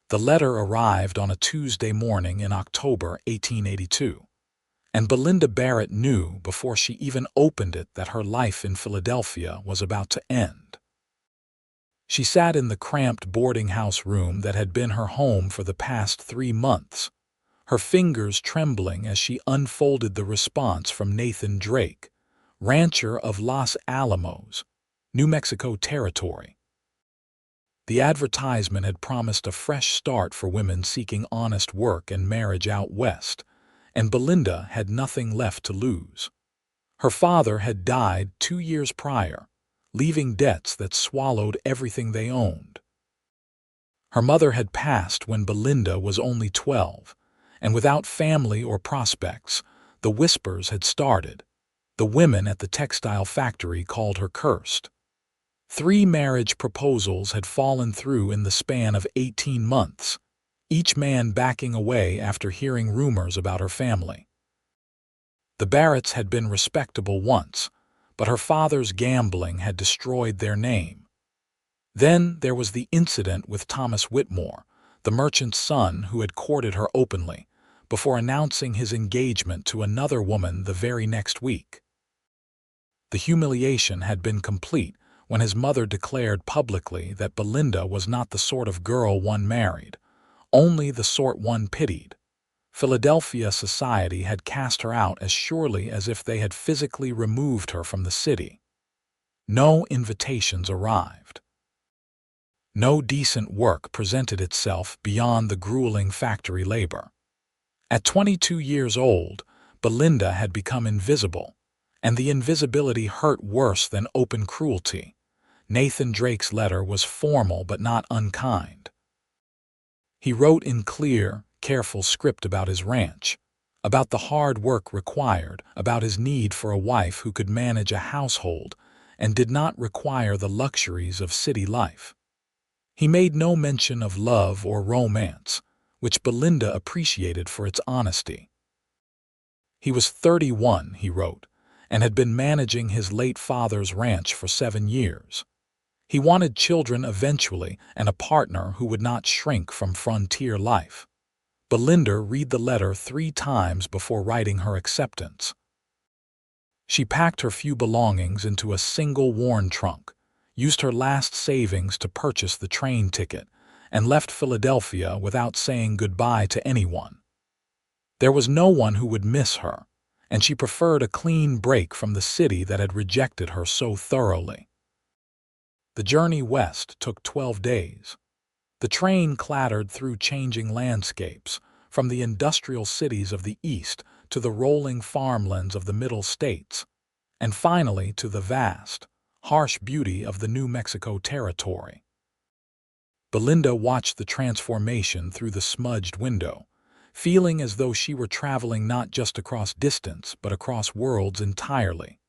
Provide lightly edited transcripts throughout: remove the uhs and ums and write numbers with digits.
The letter arrived on a Tuesday morning in October 1882, and Belinda Barrett knew before she even opened it that her life in Philadelphia was about to end. She sat in the cramped boarding house room that had been her home for the past 3 months, her fingers trembling as she unfolded the response from Nathan Drake, rancher of Los Alamos, New Mexico Territory. The advertisement had promised a fresh start for women seeking honest work and marriage out west, and Belinda had nothing left to lose. Her father had died 2 years prior, leaving debts that swallowed everything they owned. Her mother had passed when Belinda was only 12, and without family or prospects, the whispers had started. The women at the textile factory called her cursed. 3 marriage proposals had fallen through in the span of 18 months, each man backing away after hearing rumors about her family. The Barretts had been respectable once, but her father's gambling had destroyed their name. Then there was the incident with Thomas Whitmore, the merchant's son who had courted her openly, before announcing his engagement to another woman the very next week. The humiliation had been complete when his mother declared publicly that Belinda was not the sort of girl one married, only the sort one pitied. Philadelphia society had cast her out as surely as if they had physically removed her from the city. No invitations arrived. No decent work presented itself beyond the grueling factory labor. At 22 years old, Belinda had become invisible, and the invisibility hurt worse than open cruelty. Nathan Drake's letter was formal but not unkind. He wrote in clear, careful script about his ranch, about the hard work required, about his need for a wife who could manage a household and did not require the luxuries of city life. He made no mention of love or romance, which Belinda appreciated for its honesty. He was 31, he wrote, and had been managing his late father's ranch for 7 years. He wanted children eventually and a partner who would not shrink from frontier life. Belinda read the letter 3 times before writing her acceptance. She packed her few belongings into a single worn trunk, used her last savings to purchase the train ticket, and left Philadelphia without saying goodbye to anyone. There was no one who would miss her, and she preferred a clean break from the city that had rejected her so thoroughly. The journey west took 12 days. The train clattered through changing landscapes, from the industrial cities of the east to the rolling farmlands of the middle states, and finally to the vast, harsh beauty of the New Mexico Territory. Belinda watched the transformation through the smudged window, feeling as though she were traveling not just across distance but across worlds entirely.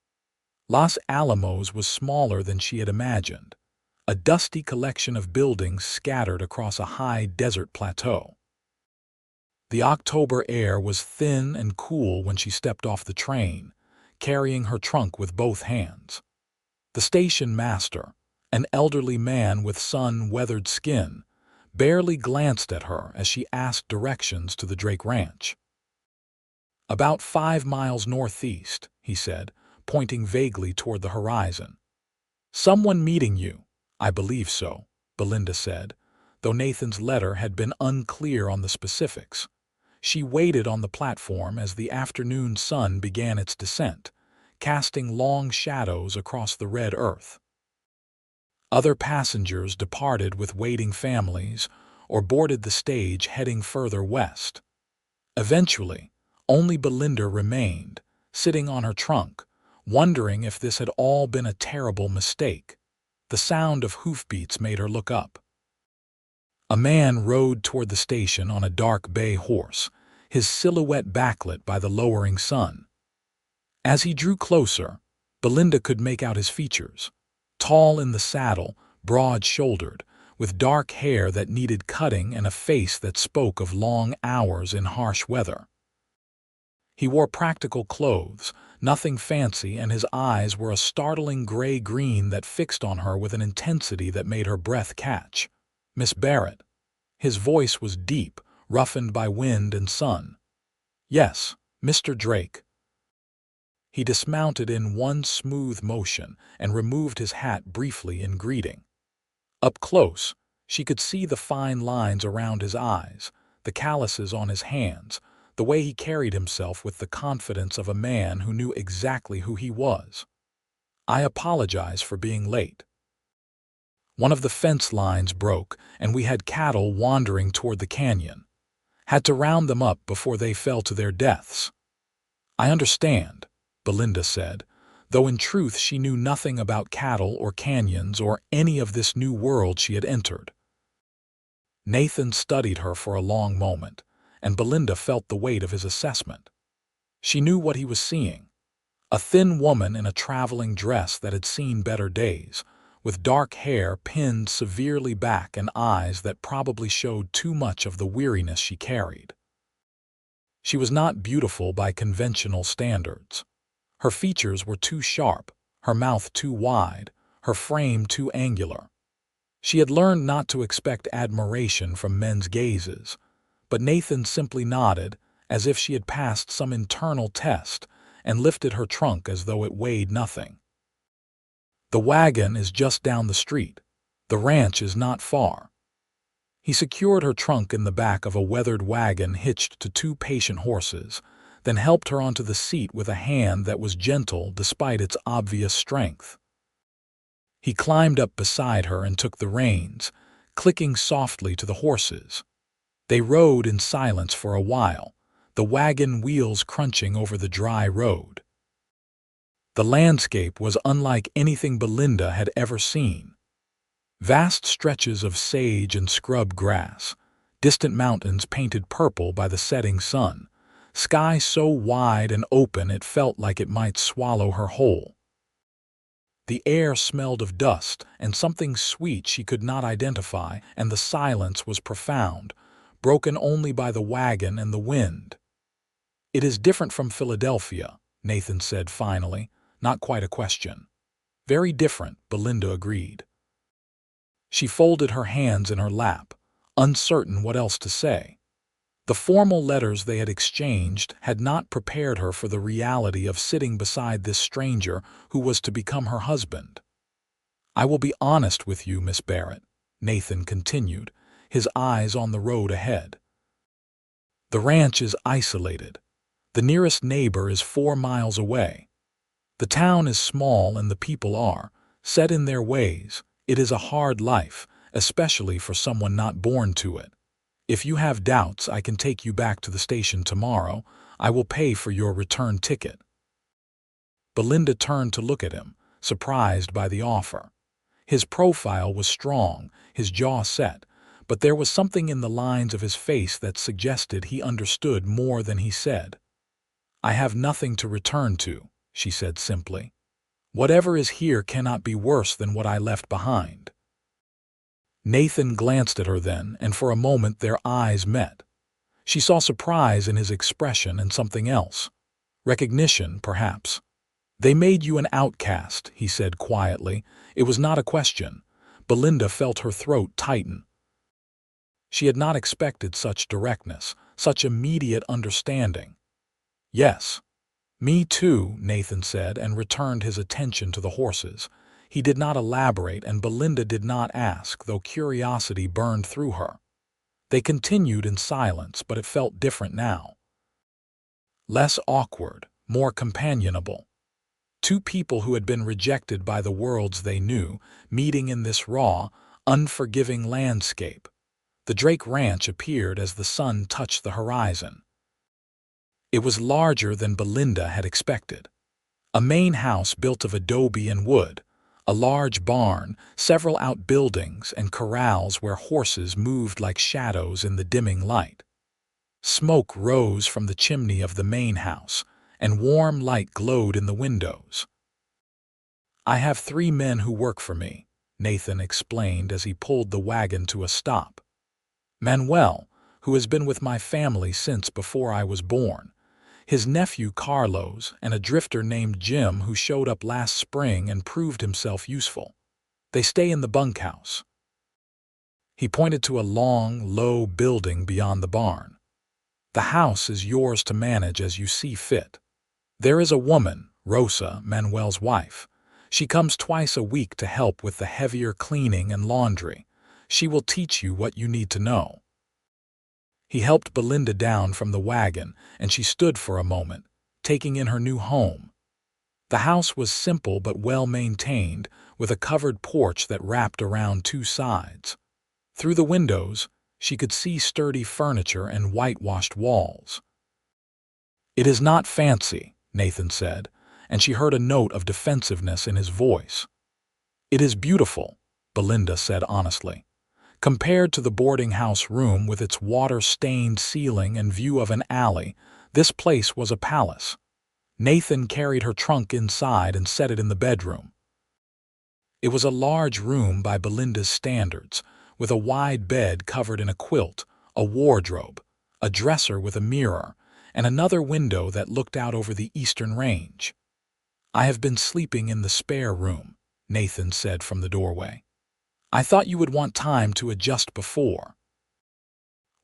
Los Alamos was smaller than she had imagined, a dusty collection of buildings scattered across a high desert plateau. The October air was thin and cool when she stepped off the train, carrying her trunk with both hands. The station master, an elderly man with sun-weathered skin, barely glanced at her as she asked directions to the Drake Ranch. "About 5 miles northeast," he said, pointing vaguely toward the horizon. "Someone meeting you." "I believe so," Belinda said, though Nathan's letter had been unclear on the specifics. She waited on the platform as the afternoon sun began its descent, casting long shadows across the red earth. Other passengers departed with waiting families or boarded the stage heading further west. Eventually, only Belinda remained, sitting on her trunk, wondering if this had all been a terrible mistake. The sound of hoofbeats made her look up. A man rode toward the station on a dark bay horse, his silhouette backlit by the lowering sun. As he drew closer, Belinda could make out his features. Tall in the saddle, broad-shouldered, with dark hair that needed cutting and a face that spoke of long hours in harsh weather. He wore practical clothes, nothing fancy, and his eyes were a startling gray-green that fixed on her with an intensity that made her breath catch. "Miss Barrett," His voice was deep, roughened by wind and sun. "Yes, Mr. Drake." He dismounted in one smooth motion and removed his hat briefly in greeting. Up close, she could see the fine lines around his eyes, the calluses on his hands, the way he carried himself with the confidence of a man who knew exactly who he was. "I apologize for being late. One of the fence lines broke, and we had cattle wandering toward the canyon. Had to round them up before they fell to their deaths." "I understand," Belinda said, though in truth she knew nothing about cattle or canyons or any of this new world she had entered. Nathan studied her for a long moment, and Belinda felt the weight of his assessment. She knew what he was seeing. A thin woman in a traveling dress that had seen better days, with dark hair pinned severely back and eyes that probably showed too much of the weariness she carried. She was not beautiful by conventional standards. Her features were too sharp, her mouth too wide, her frame too angular. She had learned not to expect admiration from men's gazes, but Nathan simply nodded, as if she had passed some internal test, and lifted her trunk as though it weighed nothing. "The wagon is just down the street. The ranch is not far." He secured her trunk in the back of a weathered wagon hitched to two patient horses, then helped her onto the seat with a hand that was gentle despite its obvious strength. He climbed up beside her and took the reins, clicking softly to the horses. They rode in silence for a while, the wagon wheels crunching over the dry road. The landscape was unlike anything Belinda had ever seen. Vast stretches of sage and scrub grass, distant mountains painted purple by the setting sun, sky so wide and open it felt like it might swallow her whole. The air smelled of dust and something sweet she could not identify, and the silence was profound, broken only by the wagon and the wind. "It is different from Philadelphia," Nathan said finally, not quite a question. "Very different," Belinda agreed. She folded her hands in her lap, uncertain what else to say. The formal letters they had exchanged had not prepared her for the reality of sitting beside this stranger who was to become her husband. "I will be honest with you, Miss Barrett," Nathan continued, his eyes on the road ahead. "The ranch is isolated. The nearest neighbor is 4 miles away. The town is small and the people are, set in their ways. It is a hard life, especially for someone not born to it. If you have doubts, I can take you back to the station tomorrow. I will pay for your return ticket." Belinda turned to look at him, surprised by the offer. His profile was strong, his jaw set, but there was something in the lines of his face that suggested he understood more than he said. "I have nothing to return to," she said simply. "Whatever is here cannot be worse than what I left behind." Nathan glanced at her then, and for a moment their eyes met. She saw surprise in his expression and something else. Recognition, perhaps. "They made you an outcast," he said quietly. It was not a question. Belinda felt her throat tighten. She had not expected such directness, such immediate understanding. "Yes. Me too," Nathan said, and returned his attention to the horses. He did not elaborate, and Belinda did not ask, though curiosity burned through her. They continued in silence, but it felt different now. Less awkward, more companionable. Two people who had been rejected by the worlds they knew, meeting in this raw, unforgiving landscape. The Drake Ranch appeared as the sun touched the horizon. It was larger than Belinda had expected. A main house built of adobe and wood, a large barn, several outbuildings, and corrals where horses moved like shadows in the dimming light. Smoke rose from the chimney of the main house, and warm light glowed in the windows. "I have 3 men who work for me," Nathan explained as he pulled the wagon to a stop. "Manuel, who has been with my family since before I was born. His nephew Carlos, and a drifter named Jim who showed up last spring and proved himself useful. They stay in the bunkhouse." He pointed to a long, low building beyond the barn. "The house is yours to manage as you see fit. There is a woman, Rosa, Manuel's wife. She comes twice a week to help with the heavier cleaning and laundry. She will teach you what you need to know." He helped Belinda down from the wagon, and she stood for a moment, taking in her new home. The house was simple but well-maintained, with a covered porch that wrapped around two sides. Through the windows, she could see sturdy furniture and whitewashed walls. "It is not fancy," Nathan said, and she heard a note of defensiveness in his voice. "It is beautiful," Belinda said honestly. Compared to the boarding house room with its water-stained ceiling and view of an alley, this place was a palace. Nathan carried her trunk inside and set it in the bedroom. It was a large room by Belinda's standards, with a wide bed covered in a quilt, a wardrobe, a dresser with a mirror, and another window that looked out over the eastern range. "I have been sleeping in the spare room," Nathan said from the doorway. "I thought you would want time to adjust before."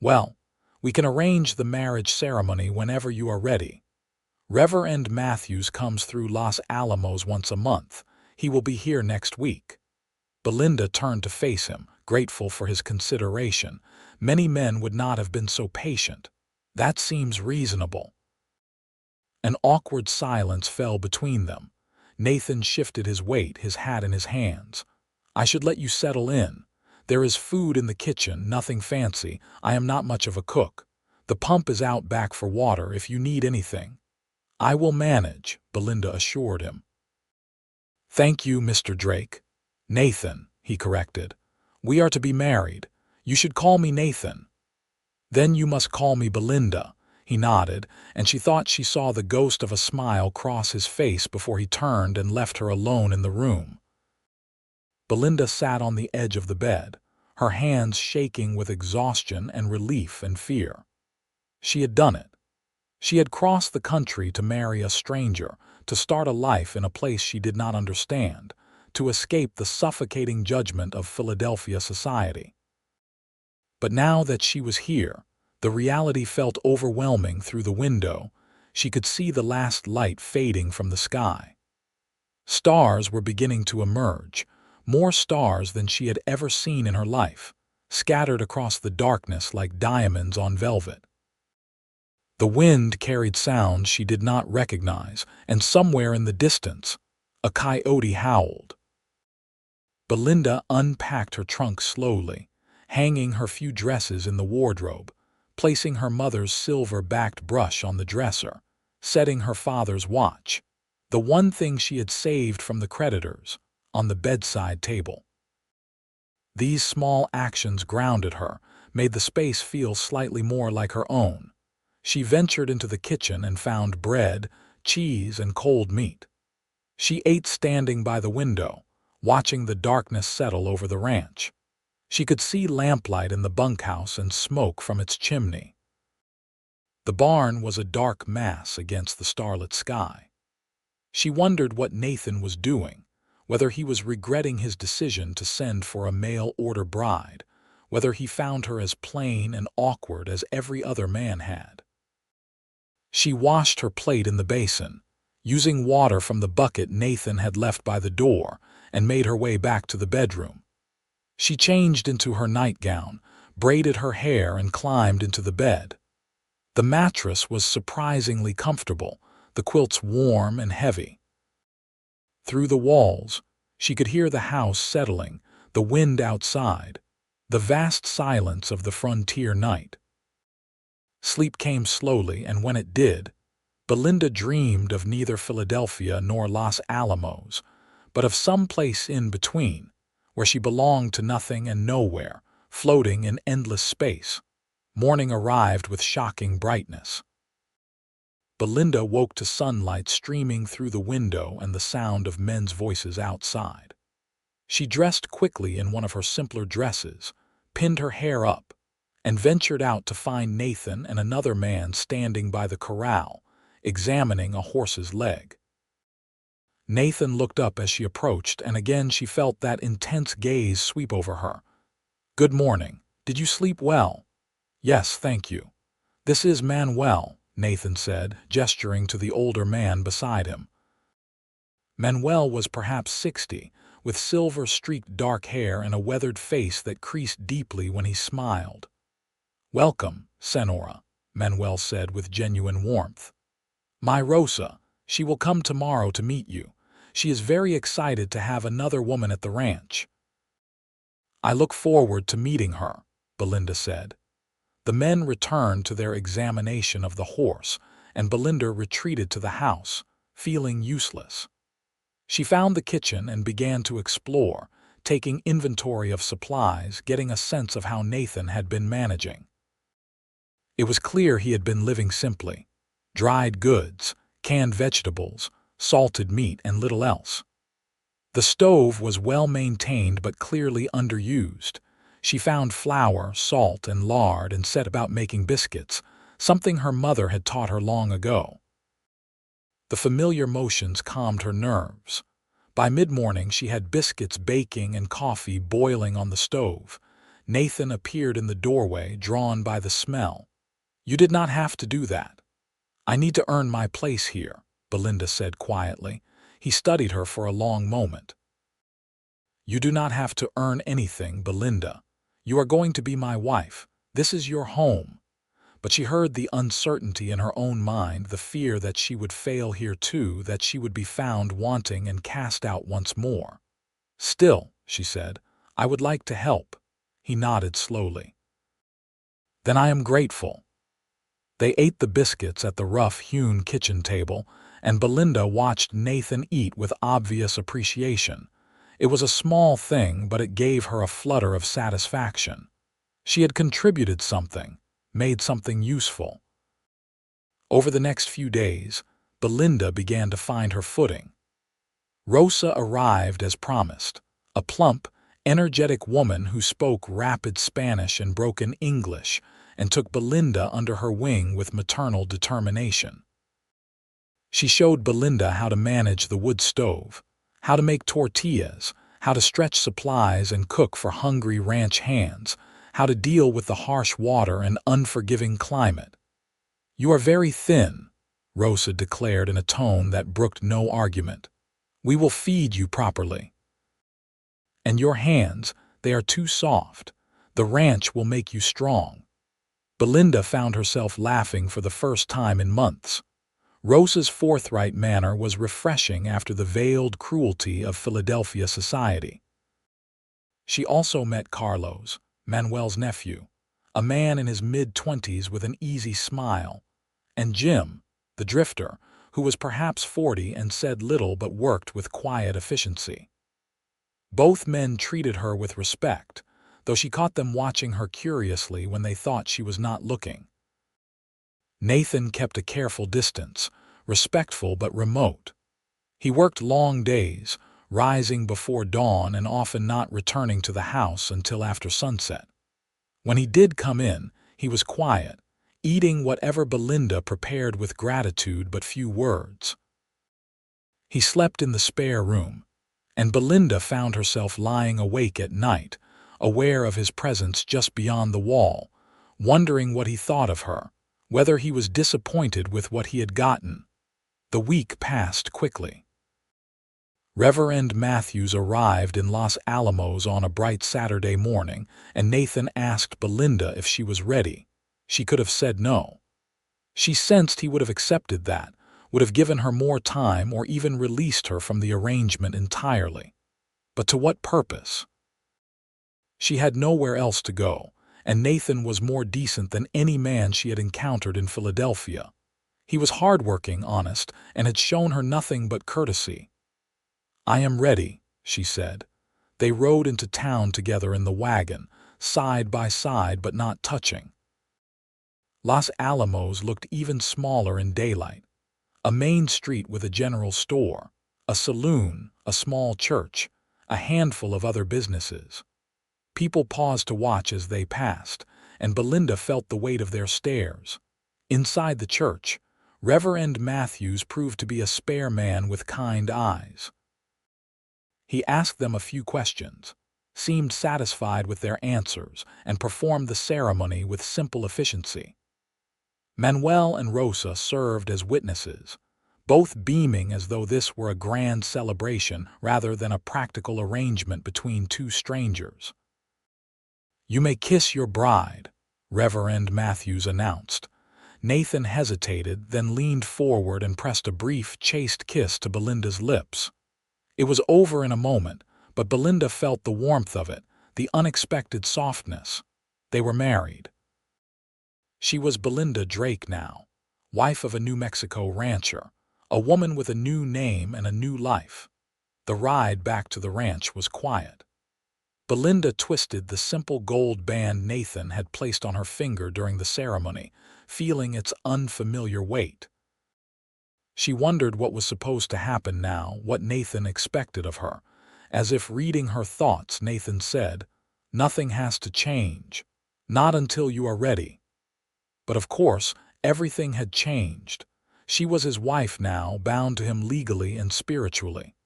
"Well, we can arrange the marriage ceremony whenever you are ready. Reverend Matthews comes through Los Alamos once a month. He will be here next week." Belinda turned to face him, grateful for his consideration. Many men would not have been so patient. "That seems reasonable." An awkward silence fell between them. Nathan shifted his weight, his hat in his hands. "I should let you settle in. There is food in the kitchen, nothing fancy. I am not much of a cook. The pump is out back for water if you need anything." "I will manage," Belinda assured him. "Thank you, Mr. Drake." "Nathan," he corrected. "We are to be married. You should call me Nathan." "Then you must call me Belinda." He nodded, and she thought she saw the ghost of a smile cross his face before he turned and left her alone in the room. Belinda sat on the edge of the bed, her hands shaking with exhaustion and relief and fear. She had done it. She had crossed the country to marry a stranger, to start a life in a place she did not understand, to escape the suffocating judgment of Philadelphia society. But now that she was here, the reality felt overwhelming. Through the window, she could see the last light fading from the sky. Stars were beginning to emerge, more stars than she had ever seen in her life, scattered across the darkness like diamonds on velvet. The wind carried sounds she did not recognize, and somewhere in the distance, a coyote howled. Belinda unpacked her trunk slowly, hanging her few dresses in the wardrobe, placing her mother's silver-backed brush on the dresser, setting her father's watch, the one thing she had saved from the creditors, on the bedside table. These small actions grounded her, made the space feel slightly more like her own. She ventured into the kitchen and found bread, cheese, and cold meat. She ate standing by the window, watching the darkness settle over the ranch. She could see lamplight in the bunkhouse and smoke from its chimney. The barn was a dark mass against the starlit sky. She wondered what Nathan was doing, whether he was regretting his decision to send for a mail-order bride, whether he found her as plain and awkward as every other man had. She washed her plate in the basin, using water from the bucket Nathan had left by the door, and made her way back to the bedroom. She changed into her nightgown, braided her hair, and climbed into the bed. The mattress was surprisingly comfortable, the quilts warm and heavy. Through the walls, she could hear the house settling, the wind outside, the vast silence of the frontier night. Sleep came slowly, and when it did, Belinda dreamed of neither Philadelphia nor Los Alamos, but of some place in between, where she belonged to nothing and nowhere, floating in endless space. Morning arrived with shocking brightness. Belinda woke to sunlight streaming through the window and the sound of men's voices outside. She dressed quickly in one of her simpler dresses, pinned her hair up, and ventured out to find Nathan and another man standing by the corral, examining a horse's leg. Nathan looked up as she approached, and again she felt that intense gaze sweep over her. "Good morning. Did you sleep well?" "Yes, thank you." "This is Manuel," Nathan said, gesturing to the older man beside him. Manuel was perhaps 60, with silver-streaked dark hair and a weathered face that creased deeply when he smiled. "Welcome, Senora," Manuel said with genuine warmth. "My Rosa, she will come tomorrow to meet you. She is very excited to have another woman at the ranch." "I look forward to meeting her," Belinda said. The men returned to their examination of the horse, and Belinda retreated to the house, feeling useless. She found the kitchen and began to explore, taking inventory of supplies, getting a sense of how Nathan had been managing. It was clear he had been living simply. Dried goods, canned vegetables, salted meat, and little else. The stove was well maintained but clearly underused. She found flour, salt, and lard and set about making biscuits, something her mother had taught her long ago. The familiar motions calmed her nerves. By mid-morning she had biscuits baking and coffee boiling on the stove. Nathan appeared in the doorway, drawn by the smell. "You did not have to do that." "I need to earn my place here," Belinda said quietly. He studied her for a long moment. "You do not have to earn anything, Belinda. You are going to be my wife. This is your home." But she heard the uncertainty in her own mind, the fear that she would fail here too, that she would be found wanting and cast out once more. "Still," she said, "I would like to help." He nodded slowly. "Then I am grateful." They ate the biscuits at the rough-hewn kitchen table, and Belinda watched Nathan eat with obvious appreciation. It was a small thing, but it gave her a flutter of satisfaction. She had contributed something, made something useful. Over the next few days, Belinda began to find her footing. Rosa arrived as promised, a plump, energetic woman who spoke rapid Spanish and broken English, and took Belinda under her wing with maternal determination. She showed Belinda how to manage the wood stove, how to make tortillas, how to stretch supplies and cook for hungry ranch hands, how to deal with the harsh water and unforgiving climate. "You are very thin," Rosa declared in a tone that brooked no argument. "We will feed you properly. And your hands, they are too soft. The ranch will make you strong." Belinda found herself laughing for the first time in months. Rosa's forthright manner was refreshing after the veiled cruelty of Philadelphia society. She also met Carlos, Manuel's nephew, a man in his mid-20s with an easy smile, and Jim, the drifter, who was perhaps 40 and said little but worked with quiet efficiency. Both men treated her with respect, though she caught them watching her curiously when they thought she was not looking. Nathan kept a careful distance, respectful but remote. He worked long days, rising before dawn and often not returning to the house until after sunset. When he did come in, he was quiet, eating whatever Belinda prepared with gratitude but few words. He slept in the spare room, and Belinda found herself lying awake at night, aware of his presence just beyond the wall, wondering what he thought of her, whether he was disappointed with what he had gotten. The week passed quickly. Reverend Matthews arrived in Los Alamos on a bright Saturday morning, and Nathan asked Belinda if she was ready. She could have said no. She sensed he would have accepted that, would have given her more time or even released her from the arrangement entirely. But to what purpose? She had nowhere else to go, and Nathan was more decent than any man she had encountered in Philadelphia. He was hardworking, honest, and had shown her nothing but courtesy. "I am ready," she said. They rode into town together in the wagon, side by side but not touching. Los Alamos looked even smaller in daylight. A main street with a general store, a saloon, a small church, a handful of other businesses. People paused to watch as they passed, and Belinda felt the weight of their stares. Inside the church, Reverend Matthews proved to be a spare man with kind eyes. He asked them a few questions. seemed satisfied with their answers, and performed the ceremony with simple efficiency. Manuel and Rosa served as witnesses, both beaming as though this were a grand celebration rather than a practical arrangement between two strangers. "You may kiss your bride," Reverend Matthews announced. Nathan hesitated, then leaned forward and pressed a brief, chaste kiss to Belinda's lips. It was over in a moment, but Belinda felt the warmth of it, the unexpected softness. They were married. She was Belinda Drake now, wife of a New Mexico rancher, a woman with a new name and a new life. The ride back to the ranch was quiet. Belinda twisted the simple gold band Nathan had placed on her finger during the ceremony, feeling its unfamiliar weight. She wondered what was supposed to happen now, what Nathan expected of her. As if reading her thoughts, Nathan said, "Nothing has to change. Not until you are ready." But of course, everything had changed. She was his wife now, bound to him legally and spiritually.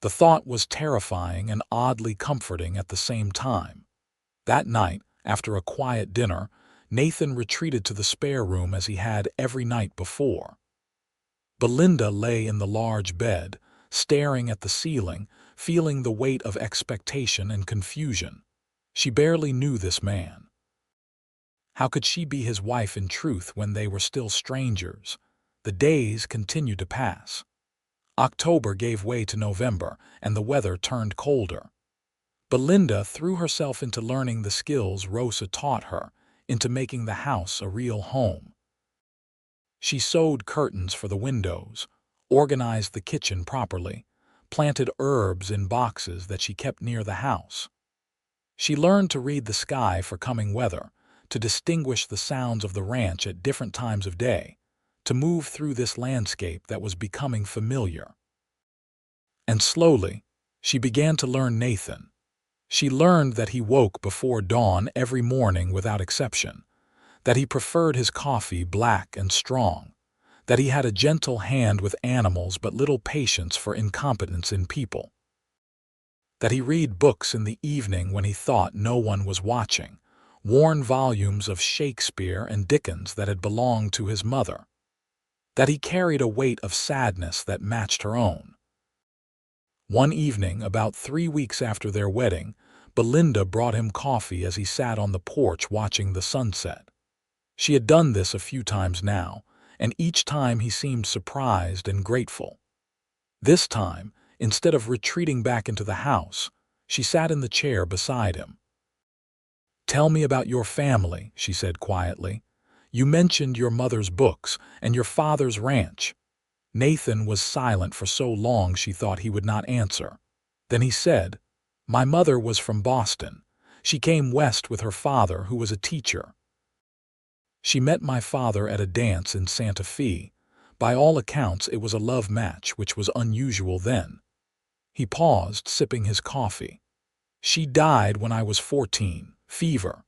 The thought was terrifying and oddly comforting at the same time. That night, after a quiet dinner, Nathan retreated to the spare room as he had every night before. Belinda lay in the large bed, staring at the ceiling, feeling the weight of expectation and confusion. She barely knew this man. How could she be his wife in truth when they were still strangers? The days continued to pass. October gave way to November, and the weather turned colder. Belinda threw herself into learning the skills Rosa taught her, into making the house a real home. She sewed curtains for the windows, organized the kitchen properly, planted herbs in boxes that she kept near the house. She learned to read the sky for coming weather, to distinguish the sounds of the ranch at different times of day, to move through this landscape that was becoming familiar. And slowly, she began to learn Nathan. She learned that he woke before dawn every morning without exception, that he preferred his coffee black and strong, that he had a gentle hand with animals but little patience for incompetence in people, that he read books in the evening when he thought no one was watching, worn volumes of Shakespeare and Dickens that had belonged to his mother, that he carried a weight of sadness that matched her own. One evening, about 3 weeks after their wedding, Belinda brought him coffee as he sat on the porch watching the sunset. She had done this a few times now, and each time he seemed surprised and grateful. This time, instead of retreating back into the house, she sat in the chair beside him. "Tell me about your family," she said quietly. "You mentioned your mother's books and your father's ranch." Nathan was silent for so long she thought he would not answer. Then he said, "My mother was from Boston. She came west with her father, who was a teacher. She met my father at a dance in Santa Fe. By all accounts, it was a love match, which was unusual then." He paused, sipping his coffee. "She died when I was 14, fever.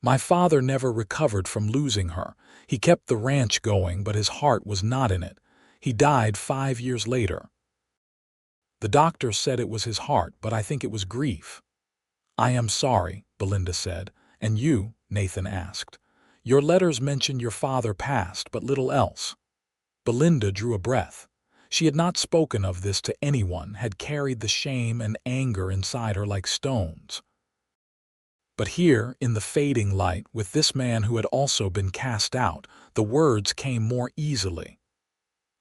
My father never recovered from losing her. He kept the ranch going, but his heart was not in it. He died 5 years later. The doctor said it was his heart, but I think it was grief." "I am sorry," Belinda said. "And you?" Nathan asked. "Your letters mention your father passed, but little else." Belinda drew a breath. She had not spoken of this to anyone, had carried the shame and anger inside her like stones. But here, in the fading light, with this man who had also been cast out, the words came more easily.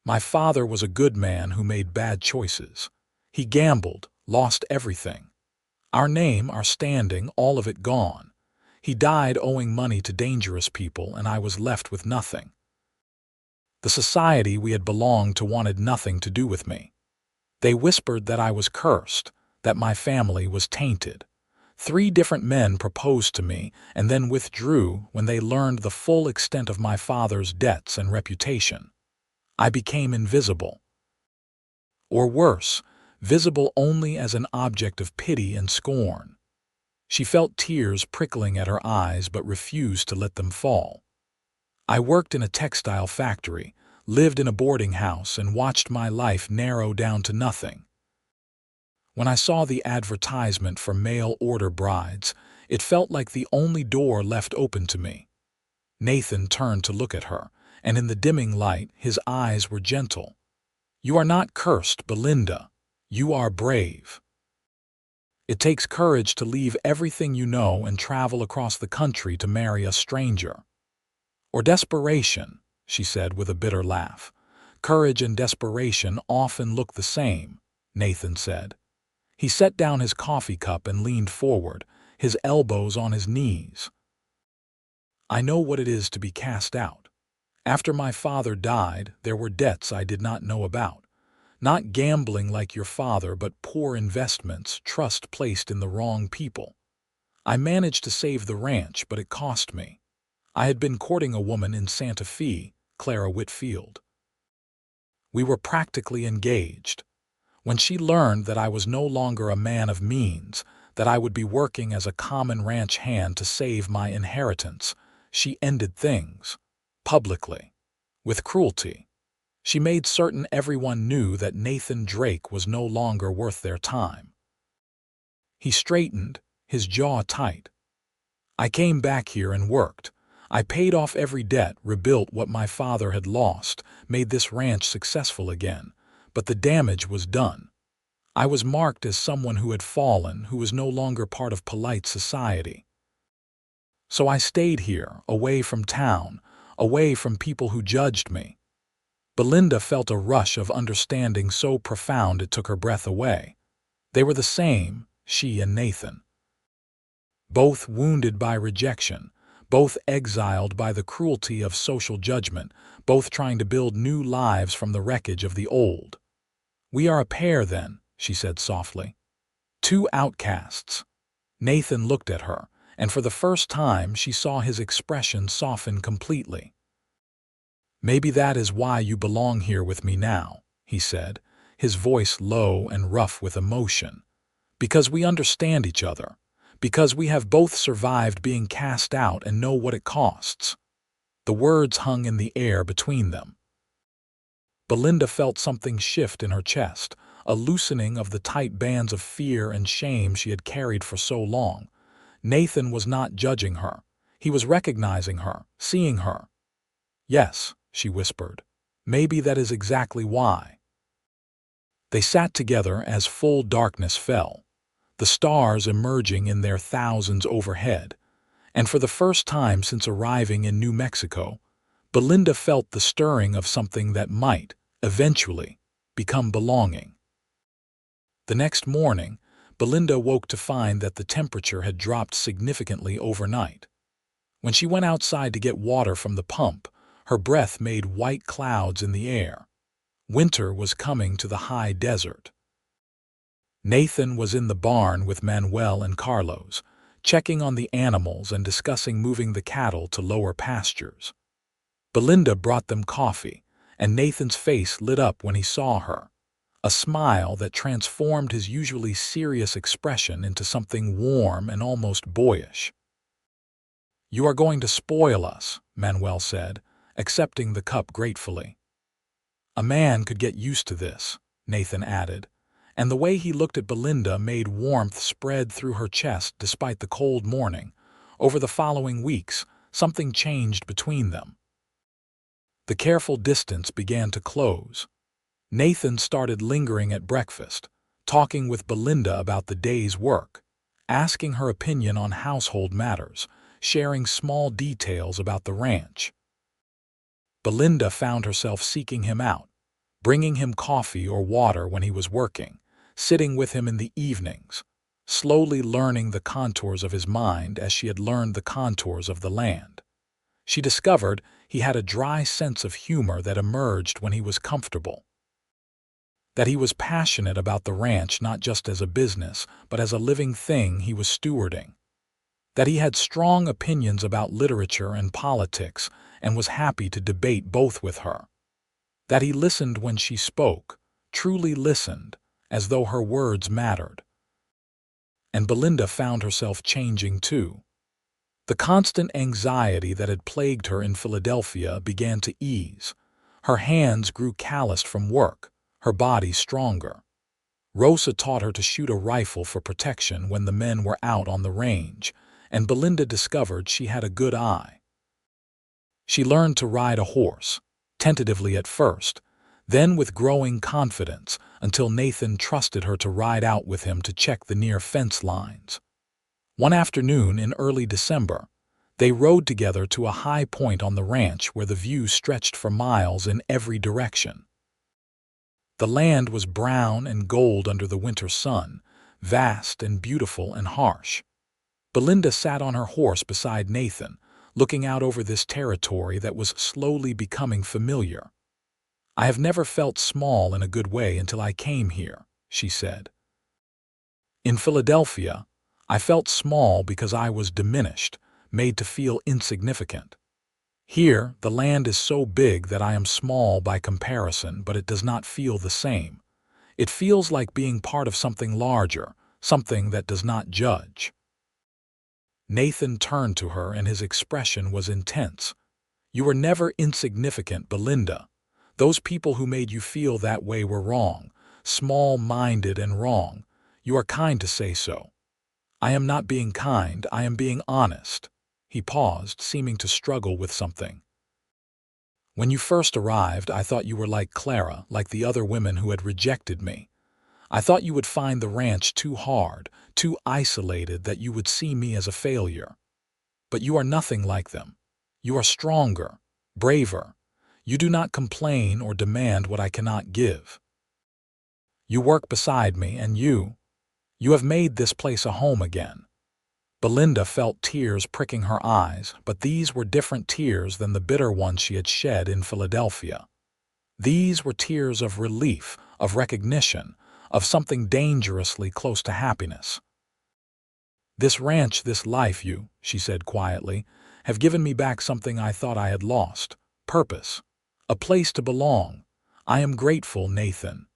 "My father was a good man who made bad choices. He gambled, lost everything. Our name, our standing, all of it gone. He died owing money to dangerous people, and I was left with nothing. The society we had belonged to wanted nothing to do with me. They whispered that I was cursed, that my family was tainted. 3 different men proposed to me and then withdrew when they learned the full extent of my father's debts and reputation. I became invisible. Or worse, visible only as an object of pity and scorn." She felt tears prickling at her eyes but refused to let them fall. "I worked in a textile factory, lived in a boarding house, and watched my life narrow down to nothing. When I saw the advertisement for mail-order brides, it felt like the only door left open to me. Nathan turned to look at her, and in the dimming light, his eyes were gentle. "You are not cursed, Belinda. You are brave. It takes courage to leave everything you know and travel across the country to marry a stranger." "Or desperation," she said with a bitter laugh. "Courage and desperation often look the same," Nathan said. He set down his coffee cup and leaned forward, his elbows on his knees. "I know what it is to be cast out. After my father died, there were debts I did not know about. Not gambling like your father, but poor investments, trust placed in the wrong people. I managed to save the ranch, but it cost me. I had been courting a woman in Santa Fe, Clara Whitfield. We were practically engaged. When she learned that I was no longer a man of means, that I would be working as a common ranch hand to save my inheritance, she ended things. Publicly. With cruelty. She made certain everyone knew that Nathan Drake was no longer worth their time." He straightened, his jaw tight. "I came back here and worked. I paid off every debt, rebuilt what my father had lost, made this ranch successful again. But the damage was done. I was marked as someone who had fallen, who was no longer part of polite society. So I stayed here, away from town, away from people who judged me." Belinda felt a rush of understanding so profound it took her breath away. They were the same, she and Nathan. Both wounded by rejection, both exiled by the cruelty of social judgment, both trying to build new lives from the wreckage of the old. "We are a pair then," she said softly. "Two outcasts." Nathan looked at her, and for the first time she saw his expression soften completely. "Maybe that is why you belong here with me now," he said, his voice low and rough with emotion. "Because we understand each other. Because we have both survived being cast out and know what it costs." The words hung in the air between them. Belinda felt something shift in her chest, a loosening of the tight bands of fear and shame she had carried for so long. Nathan was not judging her. He was recognizing her, seeing her. "Yes," she whispered. "Maybe that is exactly why." They sat together as full darkness fell, the stars emerging in their thousands overhead, and for the first time since arriving in New Mexico, Belinda felt the stirring of something that might, eventually, become belonging. The next morning, Belinda woke to find that the temperature had dropped significantly overnight. When she went outside to get water from the pump, her breath made white clouds in the air. Winter was coming to the high desert. Nathan was in the barn with Manuel and Carlos, checking on the animals and discussing moving the cattle to lower pastures. Belinda brought them coffee, and Nathan's face lit up when he saw her, a smile that transformed his usually serious expression into something warm and almost boyish. "You are going to spoil us," Manuel said, accepting the cup gratefully. "A man could get used to this," Nathan added, and the way he looked at Belinda made warmth spread through her chest despite the cold morning. Over the following weeks, something changed between them. The careful distance began to close. Nathan started lingering at breakfast, talking with Belinda about the day's work, asking her opinion on household matters, sharing small details about the ranch. Belinda found herself seeking him out, bringing him coffee or water when he was working, sitting with him in the evenings, slowly learning the contours of his mind as she had learned the contours of the land. She discovered he had a dry sense of humor that emerged when he was comfortable. That he was passionate about the ranch not just as a business, but as a living thing he was stewarding. That he had strong opinions about literature and politics and was happy to debate both with her. That he listened when she spoke, truly listened, as though her words mattered. And Belinda found herself changing too. The constant anxiety that had plagued her in Philadelphia began to ease. Her hands grew calloused from work, her body stronger. Rosa taught her to shoot a rifle for protection when the men were out on the range, and Belinda discovered she had a good eye. She learned to ride a horse, tentatively at first, then with growing confidence until Nathan trusted her to ride out with him to check the near fence lines. One afternoon in early December, they rode together to a high point on the ranch where the view stretched for miles in every direction. The land was brown and gold under the winter sun, vast and beautiful and harsh. Belinda sat on her horse beside Nathan, looking out over this territory that was slowly becoming familiar. "I have never felt small in a good way until I came here," she said. "In Philadelphia, I felt small because I was diminished, made to feel insignificant. Here, the land is so big that I am small by comparison, but it does not feel the same. It feels like being part of something larger, something that does not judge." Nathan turned to her and his expression was intense. "You were never insignificant, Belinda. Those people who made you feel that way were wrong, small-minded and wrong. You are kind to say so." "I am not being kind, I am being honest." He paused, seeming to struggle with something. "When you first arrived, I thought you were like Clara, like the other women who had rejected me. I thought you would find the ranch too hard, too isolated, that you would see me as a failure. But you are nothing like them. You are stronger, braver. You do not complain or demand what I cannot give. You work beside me, and you have made this place a home again." Belinda felt tears pricking her eyes, but these were different tears than the bitter ones she had shed in Philadelphia. These were tears of relief, of recognition, of something dangerously close to happiness. "This ranch, this life, she said quietly, have given me back something I thought I had lost. Purpose. A place to belong. I am grateful, Nathan."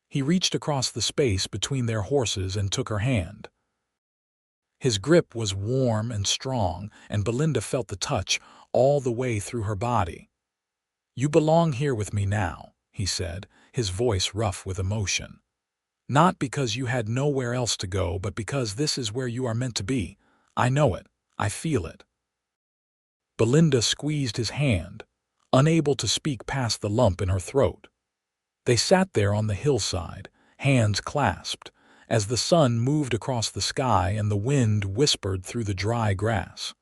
He reached across the space between their horses and took her hand. His grip was warm and strong, and Belinda felt the touch all the way through her body. "You belong here with me now," he said, his voice rough with emotion. "Not because you had nowhere else to go, but because this is where you are meant to be. I know it. I feel it." Belinda squeezed his hand, unable to speak past the lump in her throat. They sat there on the hillside, hands clasped, as the sun moved across the sky and the wind whispered through the dry grass.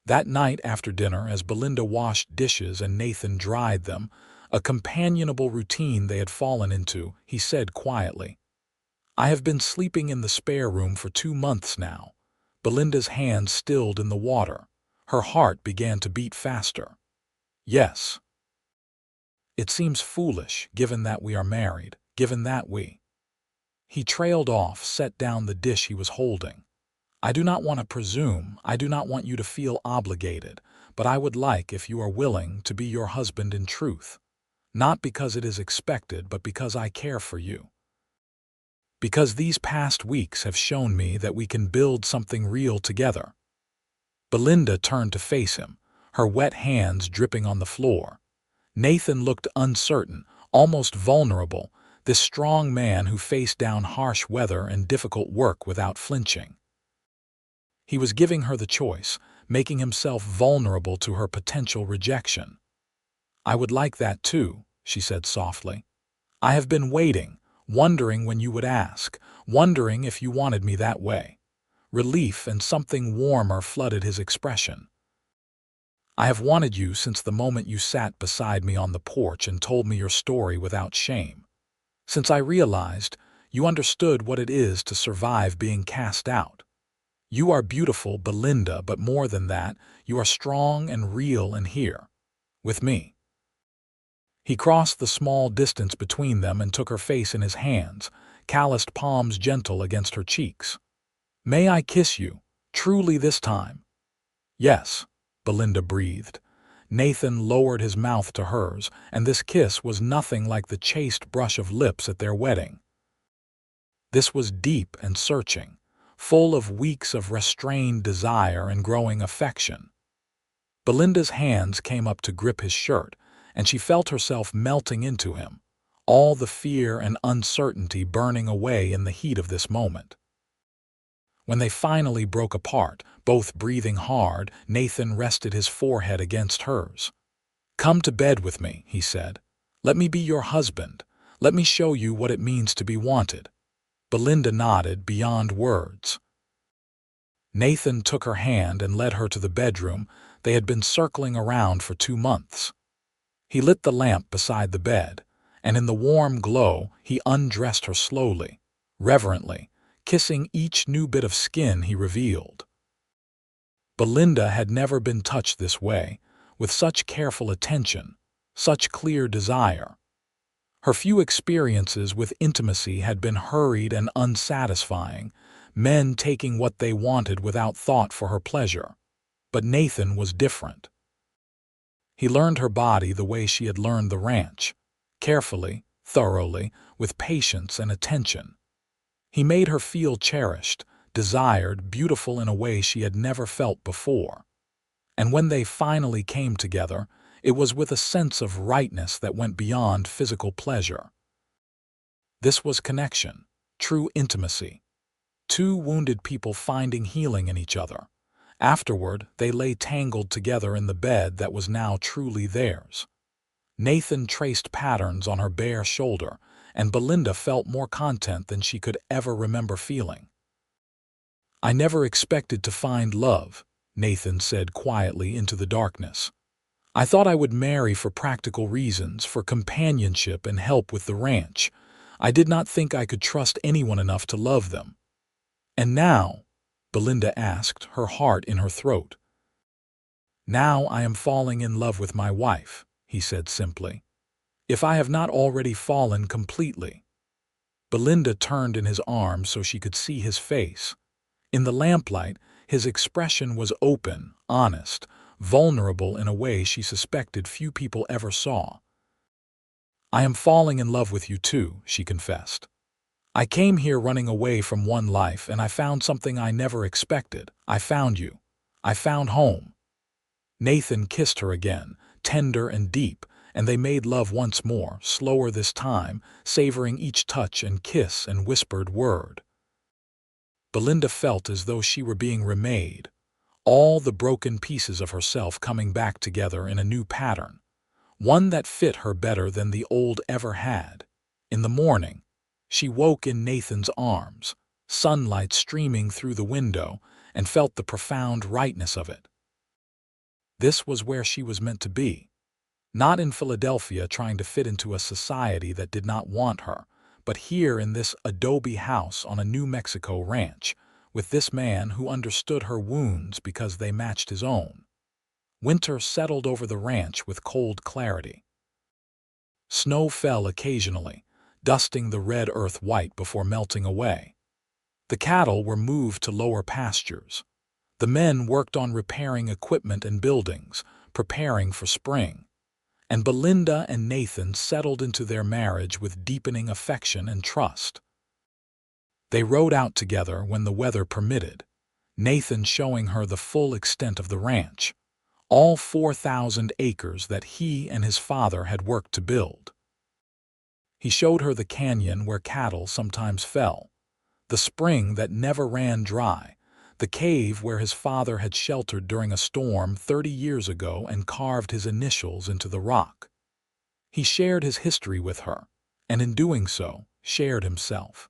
That night after dinner, as Belinda washed dishes and Nathan dried them, a companionable routine they had fallen into, he said quietly, "I have been sleeping in the spare room for 2 months now." Belinda's hand stilled in the water. Her heart began to beat faster. "Yes. It seems foolish, given that we are married, given that we—" He trailed off, set down the dish he was holding. "I do not want to presume, I do not want you to feel obligated, but I would like, if you are willing, to be your husband in truth. Not because it is expected, but because I care for you. Because these past weeks have shown me that we can build something real together." Belinda turned to face him, her wet hands dripping on the floor. Nathan looked uncertain, almost vulnerable, this strong man who faced down harsh weather and difficult work without flinching. He was giving her the choice, making himself vulnerable to her potential rejection. "I would like that too," she said softly. "I have been waiting, wondering when you would ask, wondering if you wanted me that way." Relief and something warmer flooded his expression. "I have wanted you since the moment you sat beside me on the porch and told me your story without shame. Since I realized you understood what it is to survive being cast out. You are beautiful, Belinda, but more than that, you are strong and real and here, with me." He crossed the small distance between them and took her face in his hands, calloused palms gentle against her cheeks. "May I kiss you, truly this time?" "Yes," Belinda breathed. Nathan lowered his mouth to hers, and this kiss was nothing like the chaste brush of lips at their wedding. This was deep and searching, full of weeks of restrained desire and growing affection. Belinda's hands came up to grip his shirt, and she felt herself melting into him, all the fear and uncertainty burning away in the heat of this moment. When they finally broke apart, both breathing hard, Nathan rested his forehead against hers. "Come to bed with me," he said. "Let me be your husband. Let me show you what it means to be wanted." Belinda nodded beyond words. Nathan took her hand and led her to the bedroom they had been circling around for 2 months. He lit the lamp beside the bed, and in the warm glow he undressed her slowly, reverently, kissing each new bit of skin he revealed. Belinda had never been touched this way, with such careful attention, such clear desire. Her few experiences with intimacy had been hurried and unsatisfying, men taking what they wanted without thought for her pleasure. But Nathan was different. He learned her body the way she had learned the ranch, carefully, thoroughly, with patience and attention. He made her feel cherished, desired, beautiful in a way she had never felt before. And when they finally came together, it was with a sense of rightness that went beyond physical pleasure. This was connection, true intimacy. Two wounded people finding healing in each other. Afterward, they lay tangled together in the bed that was now truly theirs. Nathan traced patterns on her bare shoulder, and Belinda felt more content than she could ever remember feeling. "I never expected to find love," Nathan said quietly into the darkness. "I thought I would marry for practical reasons, for companionship and help with the ranch. I did not think I could trust anyone enough to love them." "And now?" Belinda asked, her heart in her throat. "Now I am falling in love with my wife," he said simply. "If I have not already fallen completely." Belinda turned in his arms so she could see his face. In the lamplight, his expression was open, honest, vulnerable in a way she suspected few people ever saw. "I am falling in love with you too," she confessed. "I came here running away from one life, and I found something I never expected. I found you. I found home." Nathan kissed her again, tender and deep, and they made love once more, slower this time, savoring each touch and kiss and whispered word. Belinda felt as though she were being remade, all the broken pieces of herself coming back together in a new pattern, one that fit her better than the old ever had. In the morning, she woke in Nathan's arms, sunlight streaming through the window, and felt the profound rightness of it. This was where she was meant to be. Not in Philadelphia trying to fit into a society that did not want her, but here in this adobe house on a New Mexico ranch, with this man who understood her wounds because they matched his own. Winter settled over the ranch with cold clarity. Snow fell occasionally, dusting the red earth white before melting away. The cattle were moved to lower pastures. The men worked on repairing equipment and buildings, preparing for spring. And Belinda and Nathan settled into their marriage with deepening affection and trust. They rode out together when the weather permitted, Nathan showing her the full extent of the ranch, all 4,000 acres that he and his father had worked to build. He showed her the canyon where cattle sometimes fell, the spring that never ran dry, the cave where his father had sheltered during a storm 30 years ago and carved his initials into the rock. He shared his history with her, and in doing so, shared himself.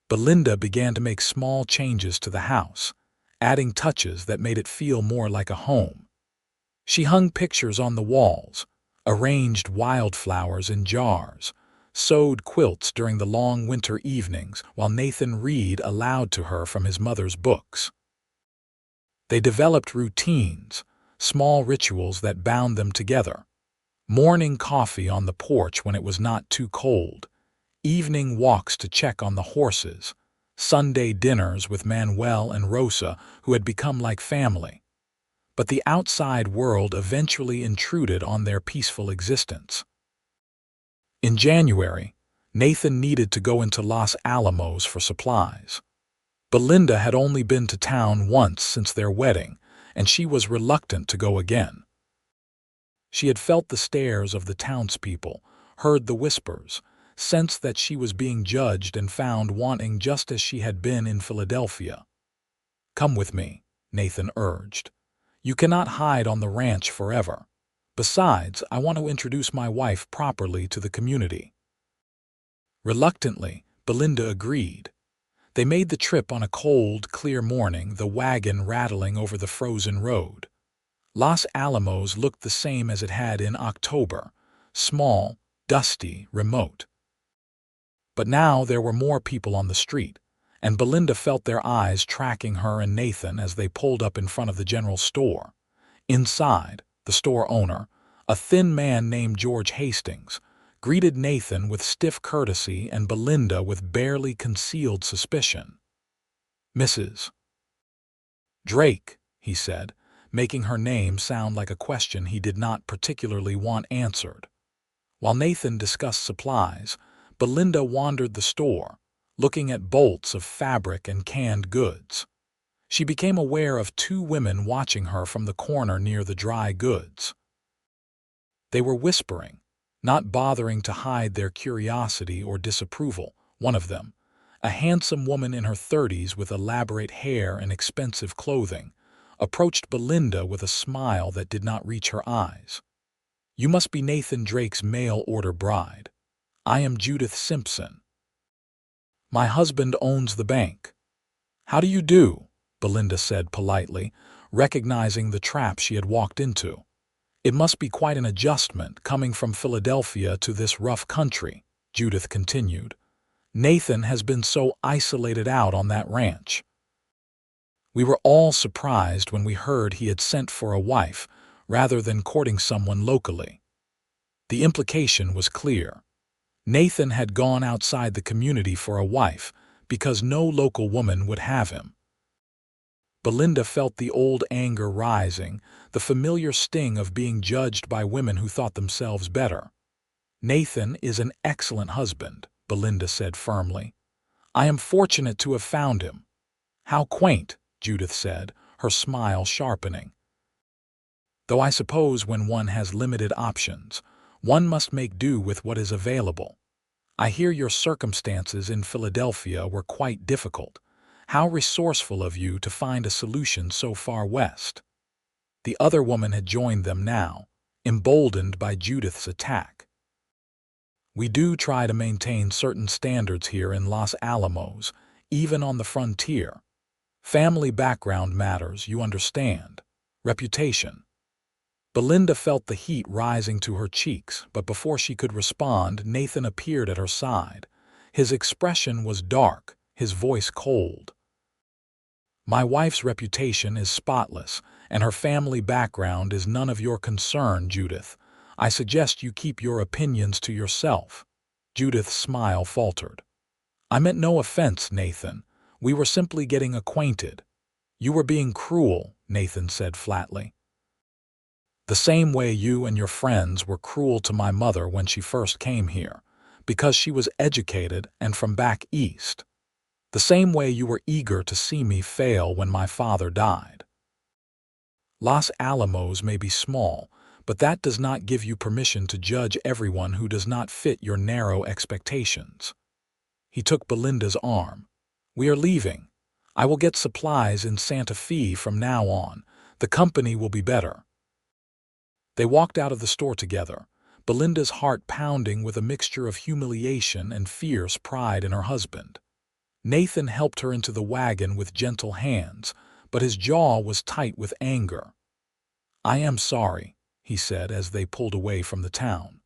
Belinda began to make small changes to the house, adding touches that made it feel more like a home. She hung pictures on the walls, arranged wildflowers in jars, sewed quilts during the long winter evenings while Nathan read aloud to her from his mother's books. They developed routines, small rituals that bound them together. Morning coffee on the porch when it was not too cold, evening walks to check on the horses, Sunday dinners with Manuel and Rosa, who had become like family. But the outside world eventually intruded on their peaceful existence. In January, Nathan needed to go into Los Alamos for supplies. Belinda had only been to town once since their wedding, and she was reluctant to go again. She had felt the stares of the townspeople, heard the whispers, sensed that she was being judged and found wanting just as she had been in Philadelphia. "Come with me," Nathan urged. "You cannot hide on the ranch forever. Besides, I want to introduce my wife properly to the community." Reluctantly, Belinda agreed. They made the trip on a cold, clear morning, the wagon rattling over the frozen road. Los Alamos looked the same as it had in October, small, dusty, remote. But now there were more people on the street, and Belinda felt their eyes tracking her and Nathan as they pulled up in front of the general store. Inside, the store owner, a thin man named George Hastings, greeted Nathan with stiff courtesy and Belinda with barely concealed suspicion. "Mrs. Drake," he said, making her name sound like a question he did not particularly want answered. While Nathan discussed supplies, Belinda wandered the store, looking at bolts of fabric and canned goods. She became aware of two women watching her from the corner near the dry goods. They were whispering, not bothering to hide their curiosity or disapproval. One of them, a handsome woman in her 30s with elaborate hair and expensive clothing, approached Belinda with a smile that did not reach her eyes. "You must be Nathan Drake's mail-order bride. I am Judith Simpson. My husband owns the bank." "How do you do?" Belinda said politely, recognizing the trap she had walked into. "It must be quite an adjustment coming from Philadelphia to this rough country," Judith continued. "Nathan has been so isolated out on that ranch. We were all surprised when we heard he had sent for a wife rather than courting someone locally." The implication was clear. Nathan had gone outside the community for a wife because no local woman would have him. Belinda felt the old anger rising, the familiar sting of being judged by women who thought themselves better. "Nathan is an excellent husband," Belinda said firmly. "I am fortunate to have found him." "How quaint," Judith said, her smile sharpening. "Though I suppose when one has limited options, one must make do with what is available. I hear your circumstances in Philadelphia were quite difficult. How resourceful of you to find a solution so far west." The other woman had joined them now, emboldened by Judith's attack. "We do try to maintain certain standards here in Los Alamos, even on the frontier. Family background matters, you understand. Reputation." Belinda felt the heat rising to her cheeks, but before she could respond, Nathan appeared at her side. His expression was dark, his voice cold. "My wife's reputation is spotless, and her family background is none of your concern, Judith. I suggest you keep your opinions to yourself." Judith's smile faltered. "I meant no offense, Nathan. We were simply getting acquainted." "You were being cruel," Nathan said flatly. "The same way you and your friends were cruel to my mother when she first came here, because she was educated and from back east. The same way you were eager to see me fail when my father died. Los Alamos may be small, but that does not give you permission to judge everyone who does not fit your narrow expectations." He took Belinda's arm. "We are leaving. I will get supplies in Santa Fe from now on. The company will be better." They walked out of the store together, Belinda's heart pounding with a mixture of humiliation and fierce pride in her husband. Nathan helped her into the wagon with gentle hands, but his jaw was tight with anger. "I am sorry," he said as they pulled away from the town.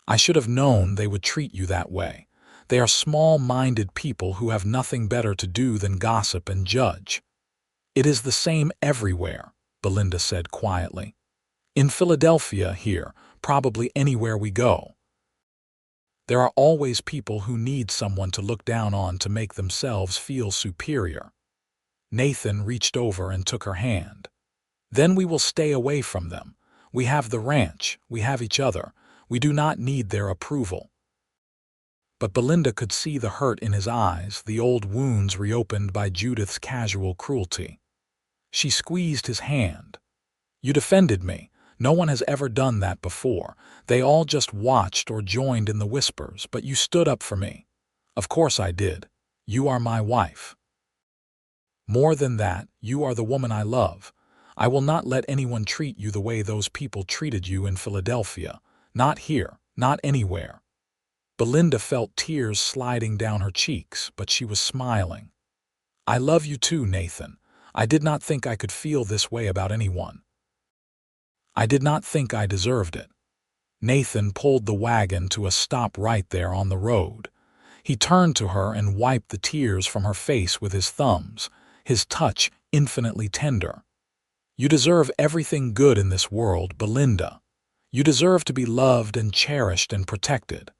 "I should have known they would treat you that way. They are small-minded people who have nothing better to do than gossip and judge." "It is the same everywhere," Belinda said quietly. "In Philadelphia here, probably anywhere we go. There are always people who need someone to look down on to make themselves feel superior." Nathan reached over and took her hand. "Then we will stay away from them. We have the ranch, we have each other. We do not need their approval." But Belinda could see the hurt in his eyes, the old wounds reopened by Judith's casual cruelty. She squeezed his hand. "You defended me, No one has ever done that before. They all just watched or joined in the whispers, but you stood up for me. Of course I did. You are my wife. More than that, you are the woman I love. I will not let anyone treat you the way those people treated you in Philadelphia. Not here, not anywhere. Belinda felt tears sliding down her cheeks, but she was smiling. I love you too, Nathan. I did not think I could feel this way about anyone. I did not think I deserved it. Nathan pulled the wagon to a stop right there on the road. He turned to her and wiped the tears from her face with his thumbs, his touch infinitely tender. You deserve everything good in this world, Belinda. You deserve to be loved and cherished and protected.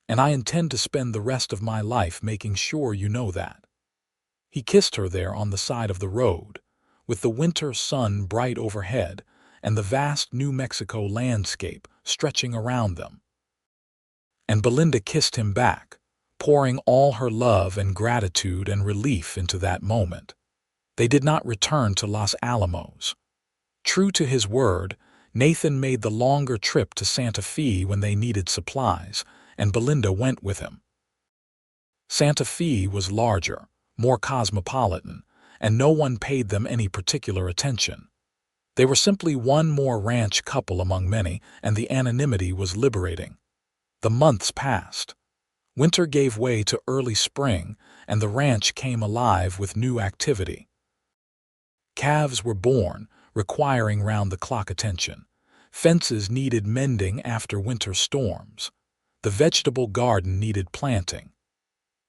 And I intend to spend the rest of my life making sure you know that. He kissed her there on the side of the road, with the winter sun bright overhead and the vast New Mexico landscape stretching around them. And Belinda kissed him back, pouring all her love and gratitude and relief into that moment. They did not return to Los Alamos. True to his word, Nathan made the longer trip to Santa Fe when they needed supplies, and Belinda went with him. Santa Fe was larger, more cosmopolitan, and no one paid them any particular attention. They were simply one more ranch couple among many, and the anonymity was liberating. The months passed. Winter gave way to early spring, and the ranch came alive with new activity. Calves were born, requiring round-the-clock attention. Fences needed mending after winter storms. The vegetable garden needed planting.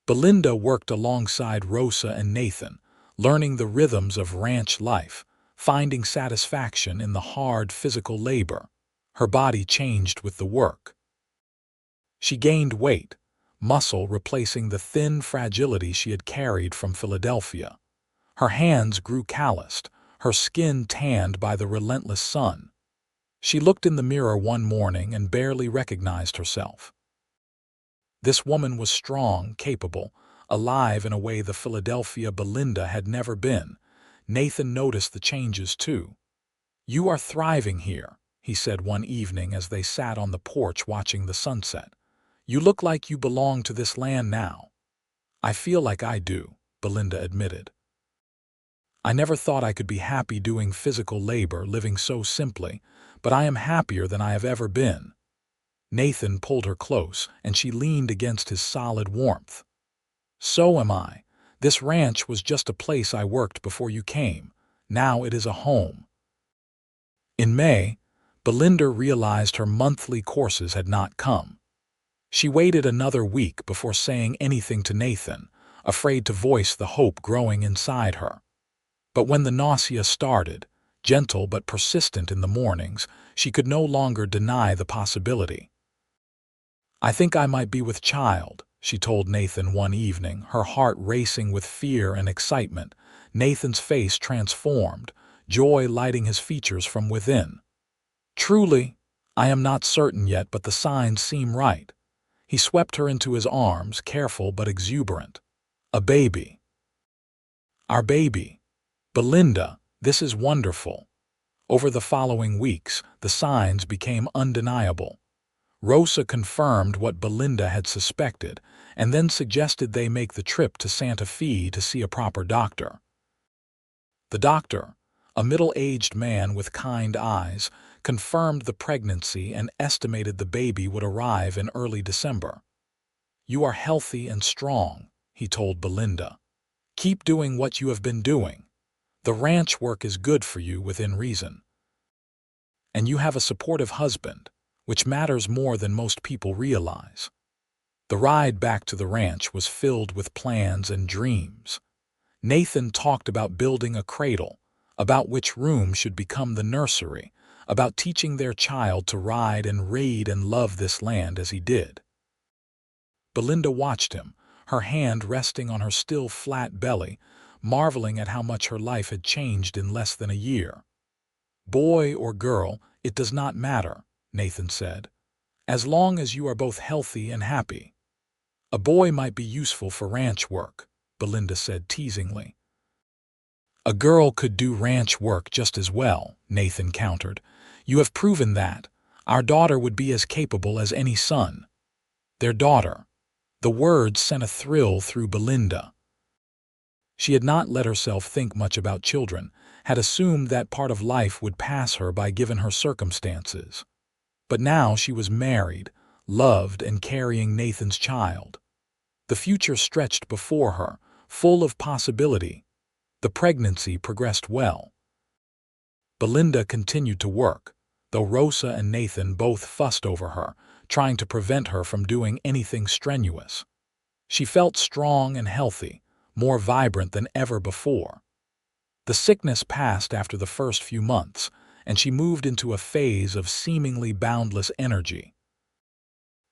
Belinda worked alongside Rosa and Nathan, learning the rhythms of ranch life, finding satisfaction in the hard physical labor. Her body changed with the work. She gained weight, muscle replacing the thin fragility she had carried from Philadelphia. Her hands grew calloused, her skin tanned by the relentless sun. She looked in the mirror one morning and barely recognized herself. This woman was strong, capable, alive in a way the Philadelphia Belinda had never been. Nathan noticed the changes too. You are thriving here, he said one evening as they sat on the porch watching the sunset. You look like you belong to this land now. I feel like I do, Belinda admitted. I never thought I could be happy doing physical labor, living so simply, but I am happier than I have ever been. Nathan pulled her close, and she leaned against his solid warmth. So am I. This ranch was just a place I worked before you came. Now it is a home. In May, Belinda realized her monthly courses had not come. She waited another week before saying anything to Nathan, afraid to voice the hope growing inside her. But when the nausea started, gentle but persistent in the mornings, she could no longer deny the possibility. I think I might be with child, she told Nathan one evening, her heart racing with fear and excitement. Nathan's face transformed, joy lighting his features from within. Truly, I am not certain yet, but the signs seem right. He swept her into his arms, careful but exuberant. A baby. Our baby. Belinda, this is wonderful. Over the following weeks, the signs became undeniable. Rosa confirmed what Belinda had suspected, and then suggested they make the trip to Santa Fe to see a proper doctor. The doctor, a middle-aged man with kind eyes, confirmed the pregnancy and estimated the baby would arrive in early December. You are healthy and strong, he told Belinda. Keep doing what you have been doing. The ranch work is good for you within reason. And you have a supportive husband, which matters more than most people realize. The ride back to the ranch was filled with plans and dreams. Nathan talked about building a cradle, about which room should become the nursery, about teaching their child to ride and raid and love this land as he did. Belinda watched him, her hand resting on her still flat belly, marveling at how much her life had changed in less than a year. Boy or girl, it does not matter, Nathan said, as long as you are both healthy and happy. A boy might be useful for ranch work, Belinda said teasingly. A girl could do ranch work just as well, Nathan countered. You have proven that. Our daughter would be as capable as any son. Their daughter. The words sent a thrill through Belinda. She had not let herself think much about children, had assumed that part of life would pass her by given her circumstances. But now she was married, loved, and carrying Nathan's child. The future stretched before her, full of possibility. The pregnancy progressed well. Belinda continued to work, though Rosa and Nathan both fussed over her, trying to prevent her from doing anything strenuous. She felt strong and healthy, more vibrant than ever before. The sickness passed after the first few months, and she moved into a phase of seemingly boundless energy.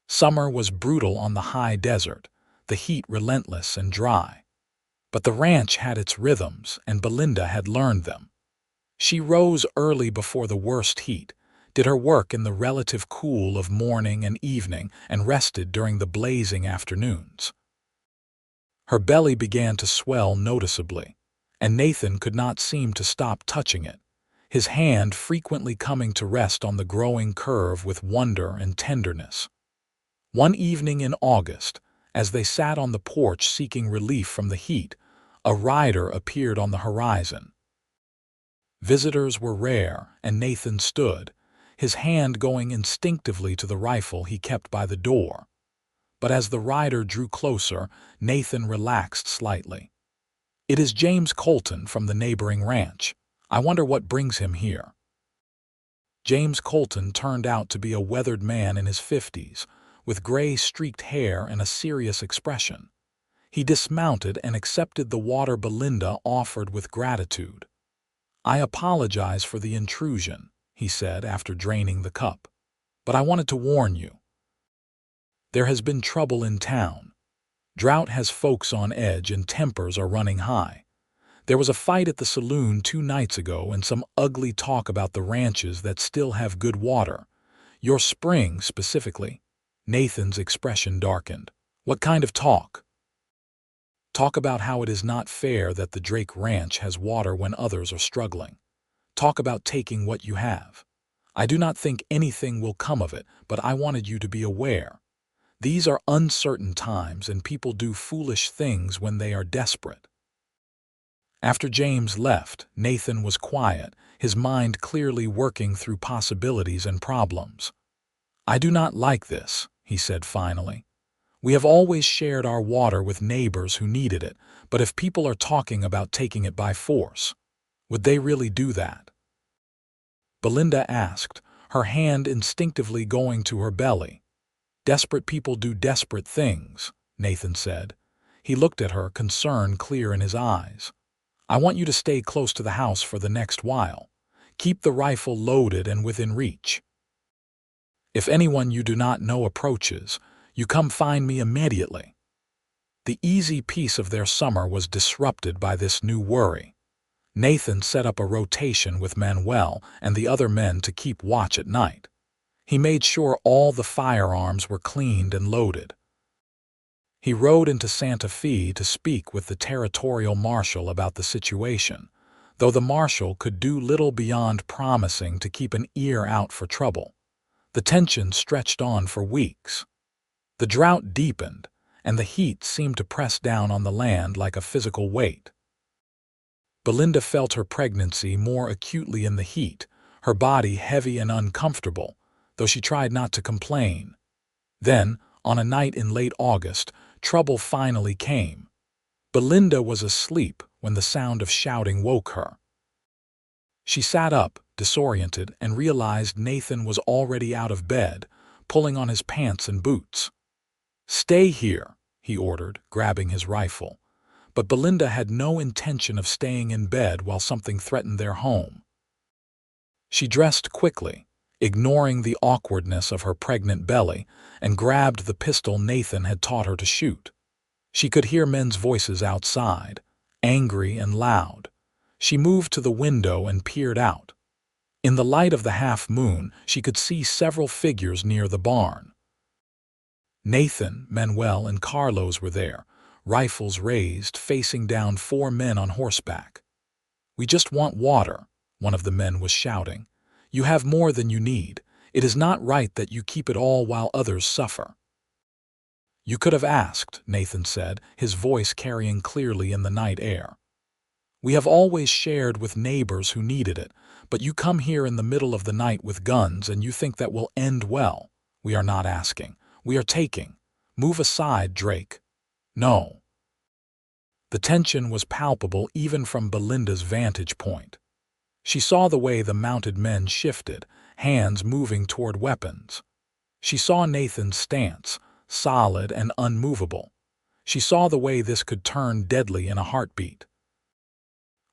Summer was brutal on the high desert, the heat relentless and dry. But the ranch had its rhythms, and Belinda had learned them. She rose early before the worst heat, did her work in the relative cool of morning and evening, and rested during the blazing afternoons. Her belly began to swell noticeably, and Nathan could not seem to stop touching it, his hand frequently coming to rest on the growing curve with wonder and tenderness. One evening in August, as they sat on the porch seeking relief from the heat, a rider appeared on the horizon. Visitors were rare, and Nathan stood, his hand going instinctively to the rifle he kept by the door. But as the rider drew closer, Nathan relaxed slightly. "It is James Colton from the neighboring ranch. I wonder what brings him here." James Colton turned out to be a weathered man in his 50s, with gray-streaked hair and a serious expression. He dismounted and accepted the water Belinda offered with gratitude. "I apologize for the intrusion," he said after draining the cup, "but I wanted to warn you. There has been trouble in town. Drought has folks on edge and tempers are running high. There was a fight at the saloon 2 nights ago and some ugly talk about the ranches that still have good water. Your spring, specifically." Nathan's expression darkened. "What kind of talk?" "Talk about how it is not fair that the Drake Ranch has water when others are struggling. Talk about taking what you have. I do not think anything will come of it, but I wanted you to be aware. These are uncertain times and people do foolish things when they are desperate." After James left, Nathan was quiet, his mind clearly working through possibilities and problems. "I do not like this," he said finally. "We have always shared our water with neighbors who needed it, but if people are talking about taking it by force, would they really do that?" Belinda asked, her hand instinctively going to her belly. "Desperate people do desperate things," Nathan said. He looked at her, concern clear in his eyes. "I want you to stay close to the house for the next while. Keep the rifle loaded and within reach. If anyone you do not know approaches, you come find me immediately." The easy peace of their summer was disrupted by this new worry. Nathan set up a rotation with Manuel and the other men to keep watch at night. He made sure all the firearms were cleaned and loaded. He rode into Santa Fe to speak with the territorial marshal about the situation, though the marshal could do little beyond promising to keep an ear out for trouble. The tension stretched on for weeks. The drought deepened, and the heat seemed to press down on the land like a physical weight. Belinda felt her pregnancy more acutely in the heat, her body heavy and uncomfortable, though she tried not to complain. Then, on a night in late August, trouble finally came. Belinda was asleep when the sound of shouting woke her. She sat up, disoriented, and realized Nathan was already out of bed, pulling on his pants and boots. "Stay here," he ordered, grabbing his rifle. But Belinda had no intention of staying in bed while something threatened their home. She dressed quickly, ignoring the awkwardness of her pregnant belly, and grabbed the pistol Nathan had taught her to shoot. She could hear men's voices outside, angry and loud. She moved to the window and peered out. In the light of the half-moon, she could see several figures near the barn. Nathan, Manuel, and Carlos were there, rifles raised, facing down 4 men on horseback. "We just want water," one of the men was shouting. You have more than you need. It is not right that you keep it all while others suffer." "You could have asked," Nathan said, his voice carrying clearly in the night air. "We have always shared with neighbors who needed it, but you come here in the middle of the night with guns and you think that will end well. We are not asking. We are taking. Move aside, Drake." "No." The tension was palpable even from Belinda's vantage point. She saw the way the mounted men shifted, hands moving toward weapons. She saw Nathan's stance, solid and unmovable. She saw the way this could turn deadly in a heartbeat.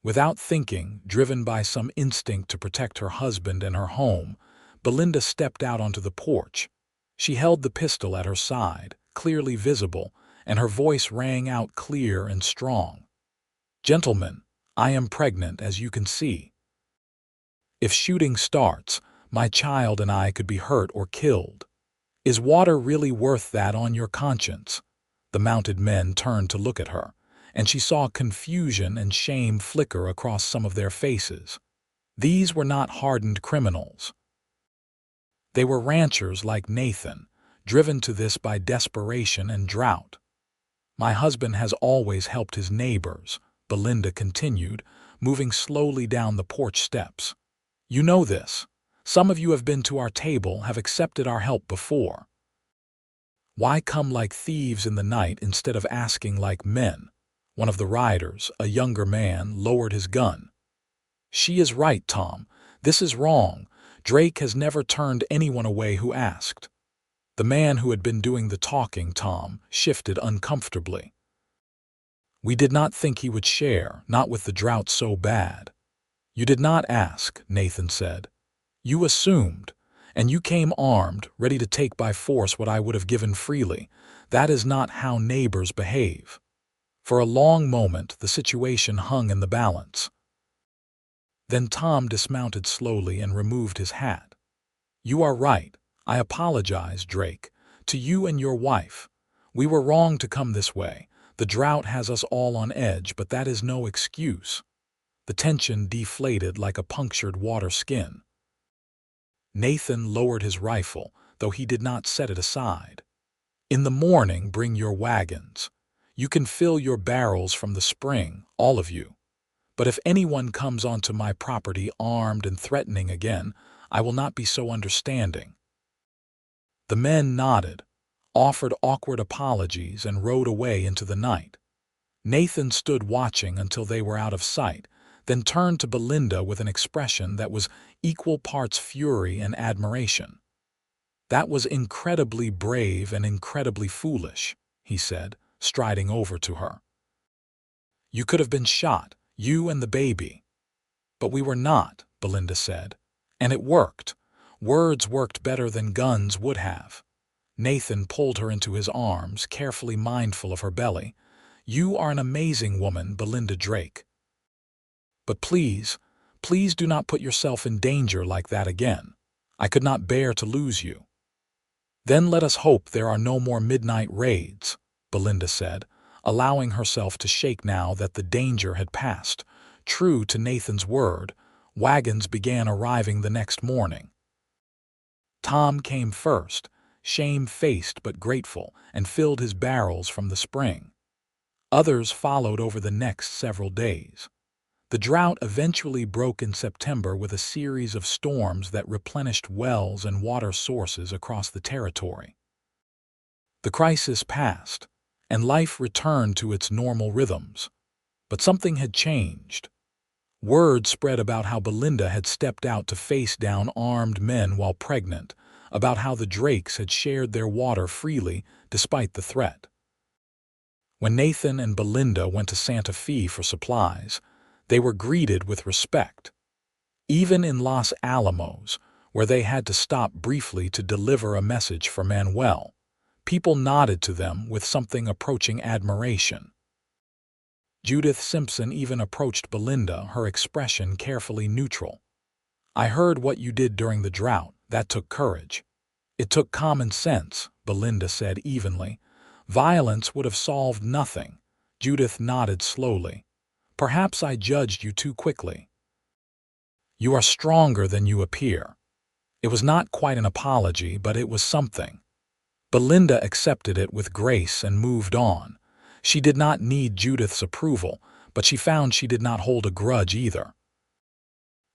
Without thinking, driven by some instinct to protect her husband and her home, Belinda stepped out onto the porch. She held the pistol at her side, clearly visible, and her voice rang out clear and strong. "Gentlemen, I am pregnant, as you can see. If shooting starts, my child and I could be hurt or killed. Is water really worth that on your conscience?" The mounted men turned to look at her, and she saw confusion and shame flicker across some of their faces. These were not hardened criminals. They were ranchers like Nathan, driven to this by desperation and drought. "My husband has always helped his neighbors," Belinda continued, moving slowly down the porch steps. "You know this. Some of you have been to our table, have accepted our help before. Why come like thieves in the night instead of asking like men?" One of the riders, a younger man, lowered his gun. "She is right, Tom. This is wrong. Drake has never turned anyone away who asked." The man who had been doing the talking, Tom, shifted uncomfortably. "We did not think he would share, not with the drought so bad." "You did not ask," Nathan said. "You assumed, and you came armed, ready to take by force what I would have given freely. That is not how neighbors behave." For a long moment, the situation hung in the balance. Then Tom dismounted slowly and removed his hat. "You are right. I apologize, Drake. To you and your wife. We were wrong to come this way. The drought has us all on edge, but that is no excuse." The tension deflated like a punctured water skin. Nathan lowered his rifle, though he did not set it aside. "In the morning, bring your wagons. You can fill your barrels from the spring, all of you. But if anyone comes onto my property armed and threatening again, I will not be so understanding." The men nodded, offered awkward apologies, and rode away into the night. Nathan stood watching until they were out of sight, then turned to Belinda with an expression that was equal parts fury and admiration. "That was incredibly brave and incredibly foolish," he said, striding over to her. "You could have been shot, you and the baby." "But we were not," Belinda said. "And it worked. Words worked better than guns would have." Nathan pulled her into his arms, carefully mindful of her belly. "You are an amazing woman, Belinda Drake. But please, please do not put yourself in danger like that again. I could not bear to lose you." "Then let us hope there are no more midnight raids," Belinda said, allowing herself to shake now that the danger had passed. True to Nathan's word, wagons began arriving the next morning. Tom came first, shame-faced but grateful, and filled his barrels from the spring. Others followed over the next several days. The drought eventually broke in September with a series of storms that replenished wells and water sources across the territory. The crisis passed, and life returned to its normal rhythms. But something had changed. Word spread about how Belinda had stepped out to face down armed men while pregnant, about how the Drakes had shared their water freely despite the threat. When Nathan and Belinda went to Santa Fe for supplies, they were greeted with respect. Even in Los Alamos, where they had to stop briefly to deliver a message for Manuel, people nodded to them with something approaching admiration. Judith Simpson even approached Belinda, her expression carefully neutral. "I heard what you did during the drought. That took courage." "It took common sense," Belinda said evenly. "Violence would have solved nothing." Judith nodded slowly. "Perhaps I judged you too quickly." You are stronger than you appear. It was not quite an apology, but it was something. Belinda accepted it with grace and moved on. She did not need Judith's approval, but she found she did not hold a grudge either.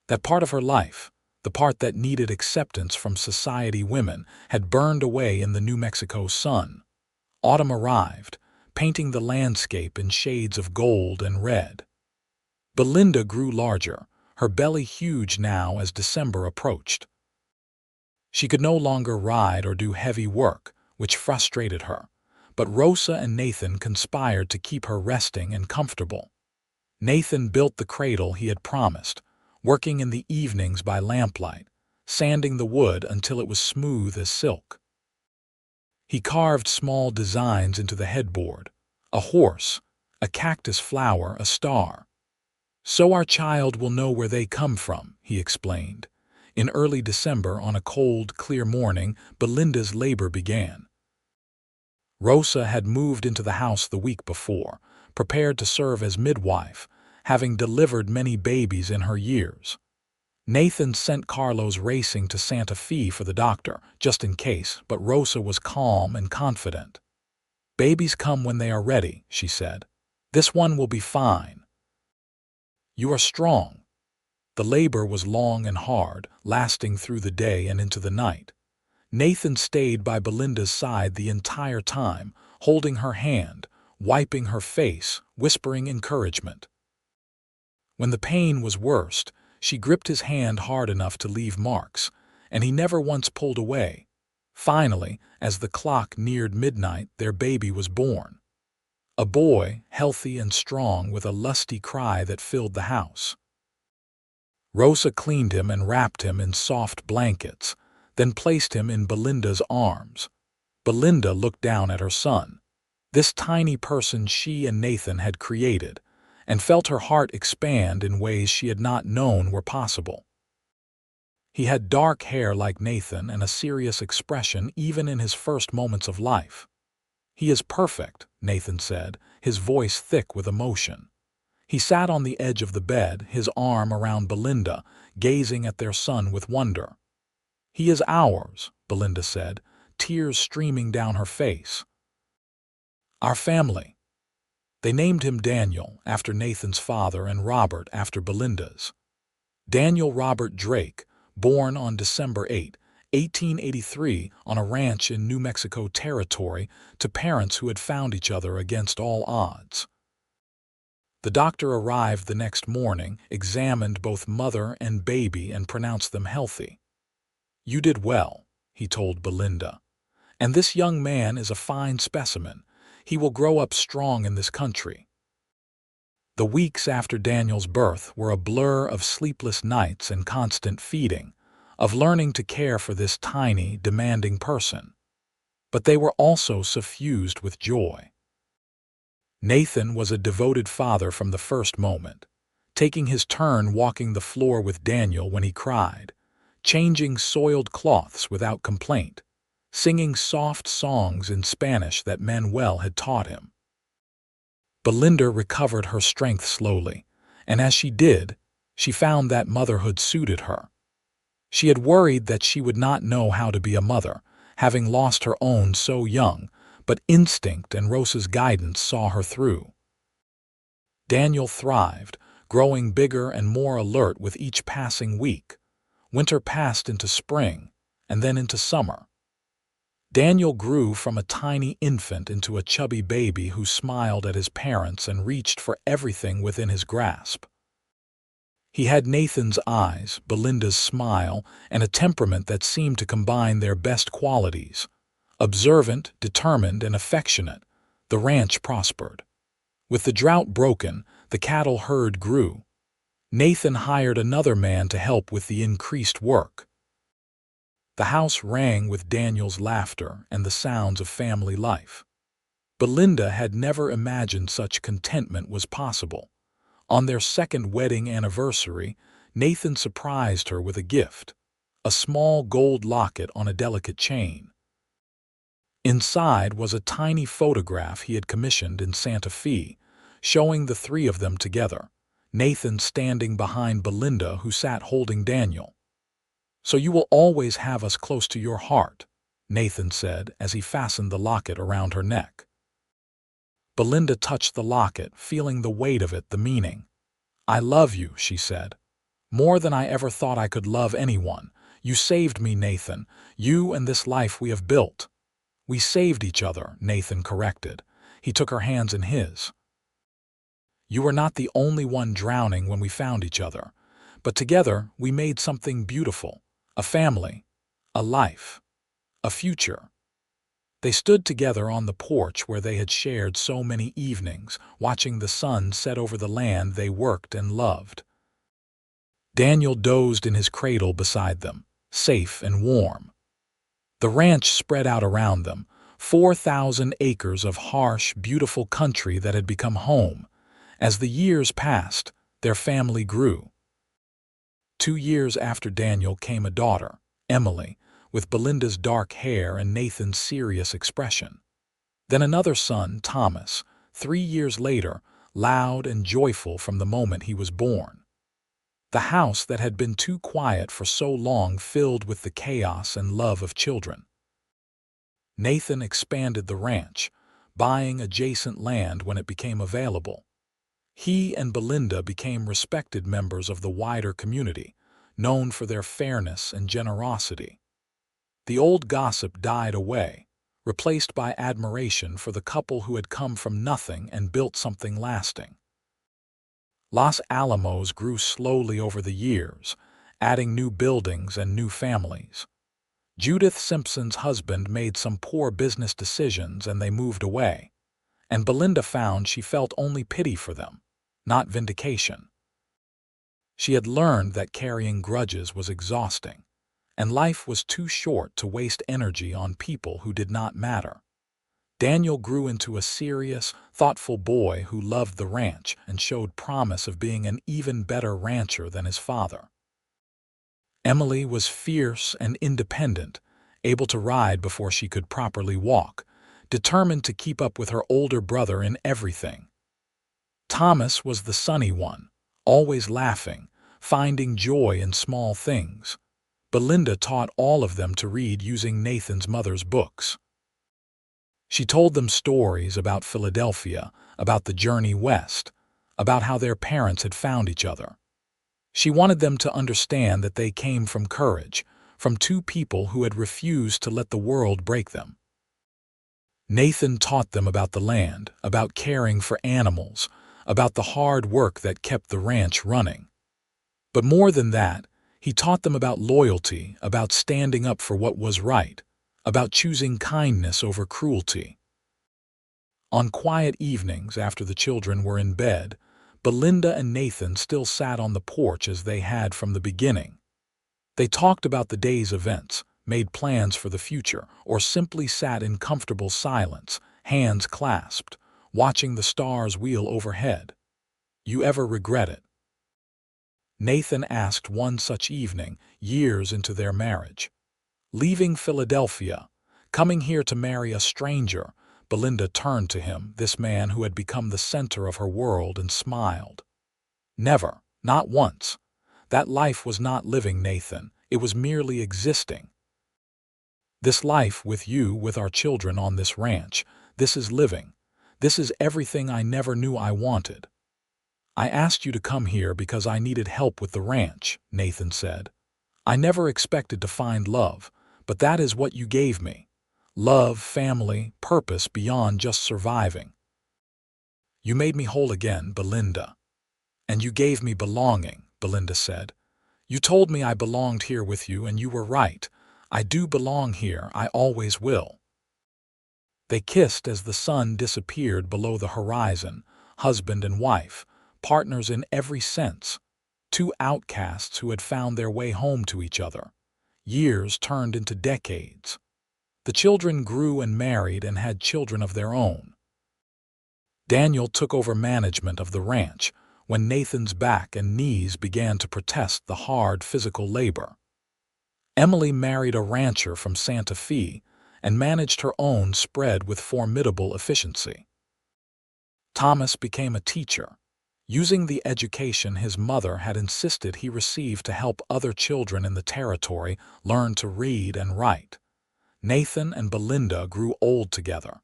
That part of her life, the part that needed acceptance from society women, had burned away in the New Mexico sun. Autumn arrived, painting the landscape in shades of gold and red. Belinda grew larger, her belly huge now as December approached. She could no longer ride or do heavy work, which frustrated her, but Rosa and Nathan conspired to keep her resting and comfortable. Nathan built the cradle he had promised, working in the evenings by lamplight, sanding the wood until it was smooth as silk. He carved small designs into the headboard, a horse, a cactus flower, a star. "So our child will know where they come from," he explained. In early December, on a cold, clear morning, Belinda's labor began. Rosa had moved into the house the week before, prepared to serve as midwife, having delivered many babies in her years. Nathan sent Carlos racing to Santa Fe for the doctor, just in case, but Rosa was calm and confident. "Babies come when they are ready," she said. "This one will be fine. You are strong." The labor was long and hard, lasting through the day and into the night. Nathan stayed by Belinda's side the entire time, holding her hand, wiping her face, whispering encouragement. When the pain was worst, she gripped his hand hard enough to leave marks, and he never once pulled away. Finally, as the clock neared midnight, their baby was born. A boy, healthy and strong, with a lusty cry that filled the house. Rosa cleaned him and wrapped him in soft blankets, then placed him in Belinda's arms. Belinda looked down at her son, this tiny person she and Nathan had created, and felt her heart expand in ways she had not known were possible. He had dark hair like Nathan and a serious expression even in his first moments of life. "He is perfect," Nathan said, his voice thick with emotion. He sat on the edge of the bed, his arm around Belinda, gazing at their son with wonder. "He is ours," Belinda said, tears streaming down her face. "Our family." They named him Daniel, after Nathan's father, and Robert, after Belinda's. Daniel Robert Drake, born on December 8, 1883, on a ranch in New Mexico Territory, to parents who had found each other against all odds. The doctor arrived the next morning, examined both mother and baby, and pronounced them healthy. "You did well," he told Belinda. "And this young man is a fine specimen. He will grow up strong in this country." The weeks after Daniel's birth were a blur of sleepless nights and constant feeding, of learning to care for this tiny, demanding person. But they were also suffused with joy. Nathan was a devoted father from the first moment, taking his turn walking the floor with Daniel when he cried, changing soiled cloths without complaint, singing soft songs in Spanish that Manuel had taught him. Belinda recovered her strength slowly, and as she did, she found that motherhood suited her. She had worried that she would not know how to be a mother, having lost her own so young, but instinct and Rosa's guidance saw her through. Daniel thrived, growing bigger and more alert with each passing week. Winter passed into spring, and then into summer. Daniel grew from a tiny infant into a chubby baby who smiled at his parents and reached for everything within his grasp. He had Nathan's eyes, Belinda's smile, and a temperament that seemed to combine their best qualities. Observant, determined, and affectionate, the ranch prospered. With the drought broken, the cattle herd grew. Nathan hired another man to help with the increased work. The house rang with Daniel's laughter and the sounds of family life. Belinda had never imagined such contentment was possible. On their second wedding anniversary, Nathan surprised her with a gift, a small gold locket on a delicate chain. Inside was a tiny photograph he had commissioned in Santa Fe, showing the three of them together, Nathan standing behind Belinda, who sat holding Daniel. "So you will always have us close to your heart," Nathan said as he fastened the locket around her neck. Belinda touched the locket, feeling the weight of it, the meaning. "I love you," she said. "More than I ever thought I could love anyone. You saved me, Nathan. You and this life we have built." "We saved each other," Nathan corrected. He took her hands in his. "You were not the only one drowning when we found each other. But together we made something beautiful. A family. A life. A future." They stood together on the porch where they had shared so many evenings, watching the sun set over the land they worked and loved. Daniel dozed in his cradle beside them, safe and warm. The ranch spread out around them, 4,000 acres of harsh, beautiful country that had become home. As the years passed, their family grew. 2 years after Daniel came a daughter, Emily, with Belinda's dark hair and Nathan's serious expression. Then another son, Thomas, 3 years later, loud and joyful from the moment he was born. The house that had been too quiet for so long filled with the chaos and love of children. Nathan expanded the ranch, buying adjacent land when it became available. He and Belinda became respected members of the wider community, known for their fairness and generosity. The old gossip died away, replaced by admiration for the couple who had come from nothing and built something lasting. Los Alamos grew slowly over the years, adding new buildings and new families. Judith Simpson's husband made some poor business decisions and they moved away, and Belinda found she felt only pity for them, not vindication. She had learned that carrying grudges was exhausting, and life was too short to waste energy on people who did not matter. Daniel grew into a serious, thoughtful boy who loved the ranch and showed promise of being an even better rancher than his father. Emily was fierce and independent, able to ride before she could properly walk, determined to keep up with her older brother in everything. Thomas was the sunny one, always laughing, finding joy in small things. Belinda taught all of them to read using Nathan's mother's books. She told them stories about Philadelphia, about the journey west, about how their parents had found each other. She wanted them to understand that they came from courage, from two people who had refused to let the world break them. Nathan taught them about the land, about caring for animals, about the hard work that kept the ranch running. But more than that, he taught them about loyalty, about standing up for what was right, about choosing kindness over cruelty. On quiet evenings after the children were in bed, Belinda and Nathan still sat on the porch as they had from the beginning. They talked about the day's events, made plans for the future, or simply sat in comfortable silence, hands clasped, watching the stars wheel overhead. "You ever regret it?" Nathan asked one such evening, years into their marriage. Leaving Philadelphia, coming here to marry a stranger, Belinda turned to him, this man who had become the center of her world, and smiled. "Never, not once. That life was not living, Nathan. It was merely existing. This life with you, with our children on this ranch, this is living. This is everything I never knew I wanted." "I asked you to come here because I needed help with the ranch," Nathan said. "I never expected to find love, but that is what you gave me. Love, family, purpose beyond just surviving. You made me whole again, Belinda. And you gave me belonging," Belinda said. "You told me I belonged here with you, and you were right. I do belong here, I always will." They kissed as the sun disappeared below the horizon, husband and wife, partners in every sense, two outcasts who had found their way home to each other. Years turned into decades. The children grew and married and had children of their own. Daniel took over management of the ranch when Nathan's back and knees began to protest the hard physical labor. Emily married a rancher from Santa Fe and managed her own spread with formidable efficiency. Thomas became a teacher, using the education his mother had insisted he receive to help other children in the territory learn to read and write. Nathan and Belinda grew old together,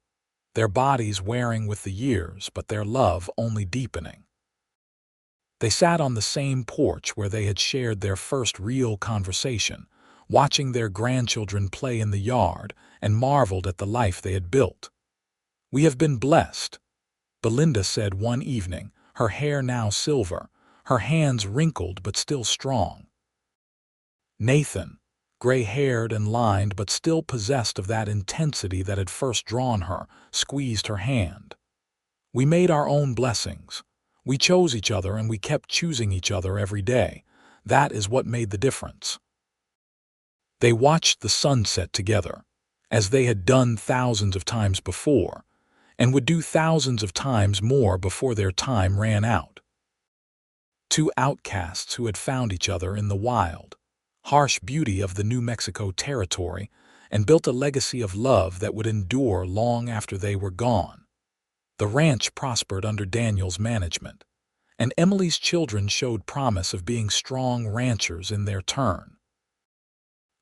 their bodies wearing with the years, but their love only deepening. They sat on the same porch where they had shared their first real conversation, watching their grandchildren play in the yard, and marveled at the life they had built. "We have been blessed," Belinda said one evening, her hair now silver, her hands wrinkled but still strong. Nathan, gray-haired and lined but still possessed of that intensity that had first drawn her, squeezed her hand. "We made our own blessings. We chose each other, and we kept choosing each other every day. That is what made the difference." They watched the sunset together, as they had done thousands of times before, and would do thousands of times more before their time ran out. Two outcasts who had found each other in the wild, harsh beauty of the New Mexico territory, and built a legacy of love that would endure long after they were gone. The ranch prospered under Daniel's management, and Emily's children showed promise of being strong ranchers in their turn.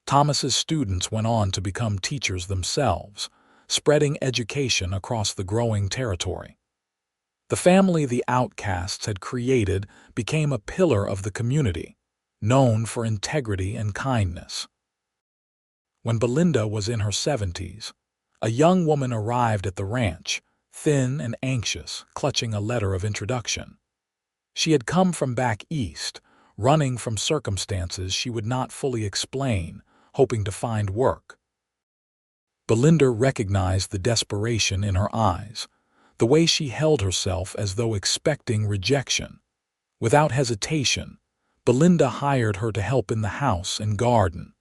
Thomas's students went on to become teachers themselves, spreading education across the growing territory. The family the Outcasts had created became a pillar of the community, known for integrity and kindness. When Belinda was in her 70s, a young woman arrived at the ranch, thin and anxious, clutching a letter of introduction. She had come from back east, running from circumstances she would not fully explain, hoping to find work. Belinda recognized the desperation in her eyes, the way she held herself as though expecting rejection. Without hesitation, Belinda hired her to help in the house and garden.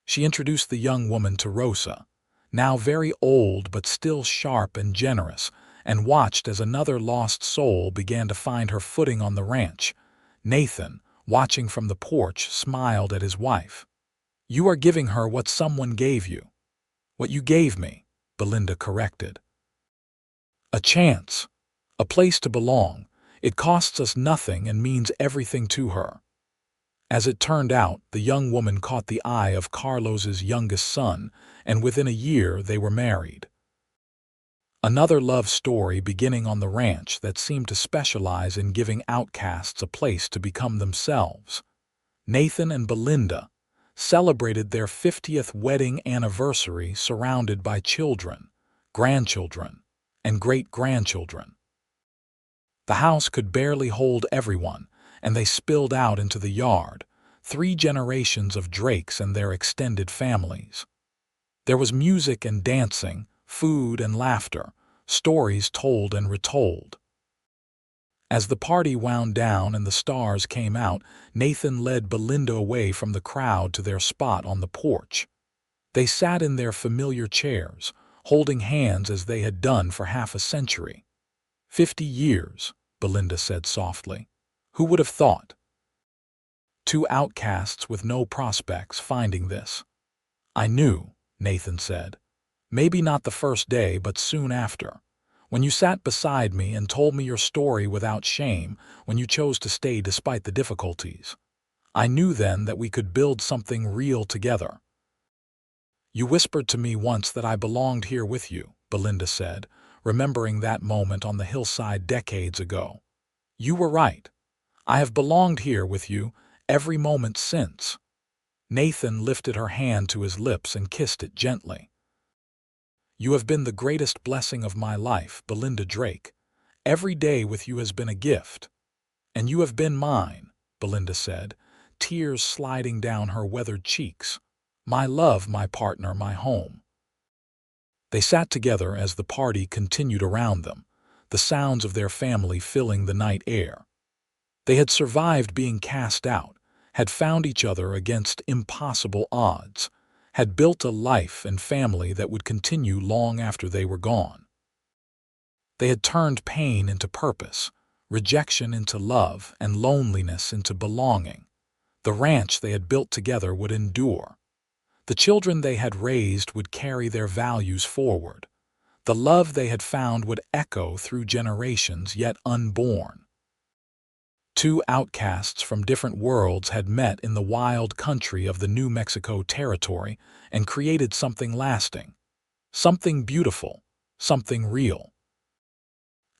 She introduced the young woman to Rosa, now very old but still sharp and generous, and watched as another lost soul began to find her footing on the ranch. Nathan, watching from the porch, smiled at his wife. "You are giving her what someone gave you." "What you gave me," Belinda corrected. "A chance, a place to belong. It costs us nothing and means everything to her." As it turned out, the young woman caught the eye of Carlos's youngest son, and within a year they were married. Another love story beginning on the ranch that seemed to specialize in giving outcasts a place to become themselves. Nathan and Belinda celebrated their 50th wedding anniversary surrounded by children, grandchildren, and great-grandchildren. The house could barely hold everyone, and they spilled out into the yard, 3 generations of Drakes and their extended families. There was music and dancing, food and laughter, stories told and retold. As the party wound down and the stars came out, Nathan led Belinda away from the crowd to their spot on the porch. They sat in their familiar chairs, holding hands as they had done for half a century. 50 years, Belinda said softly. Who would have thought? Two outcasts with no prospects finding this. "I knew," Nathan said. "Maybe not the first day, but soon after. When you sat beside me and told me your story without shame, when you chose to stay despite the difficulties. I knew then that we could build something real together." "You whispered to me once that I belonged here with you," Belinda said, remembering that moment on the hillside decades ago. "You were right. I have belonged here with you every moment since." Nathan lifted her hand to his lips and kissed it gently. "You have been the greatest blessing of my life, Belinda Drake. Every day with you has been a gift." "And you have been mine," Belinda said, tears sliding down her weathered cheeks. "My love, my partner, my home." They sat together as the party continued around them, the sounds of their family filling the night air. They had survived being cast out, had found each other against impossible odds, had built a life and family that would continue long after they were gone. They had turned pain into purpose, rejection into love, and loneliness into belonging. The ranch they had built together would endure. The children they had raised would carry their values forward. The love they had found would echo through generations yet unborn. Two outcasts from different worlds had met in the wild country of the New Mexico territory and created something lasting, something beautiful, something real.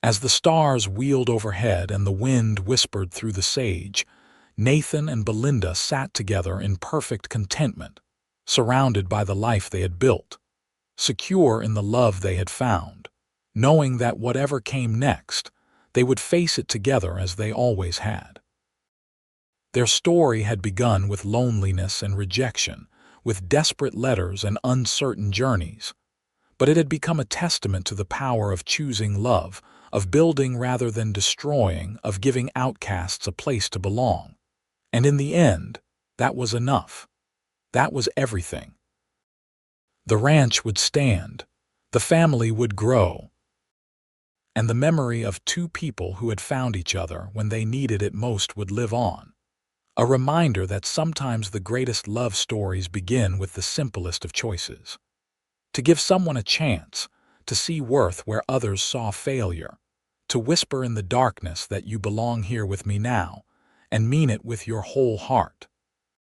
As the stars wheeled overhead and the wind whispered through the sage, Nathan and Belinda sat together in perfect contentment, surrounded by the life they had built, secure in the love they had found, knowing that whatever came next, they would face it together as they always had. Their story had begun with loneliness and rejection, with desperate letters and uncertain journeys, but it had become a testament to the power of choosing love, of building rather than destroying, of giving outcasts a place to belong. And in the end, that was enough. That was everything. The ranch would stand, the family would grow, and the memory of two people who had found each other when they needed it most would live on. A reminder that sometimes the greatest love stories begin with the simplest of choices. To give someone a chance, to see worth where others saw failure, to whisper in the darkness that you belong here with me now, and mean it with your whole heart.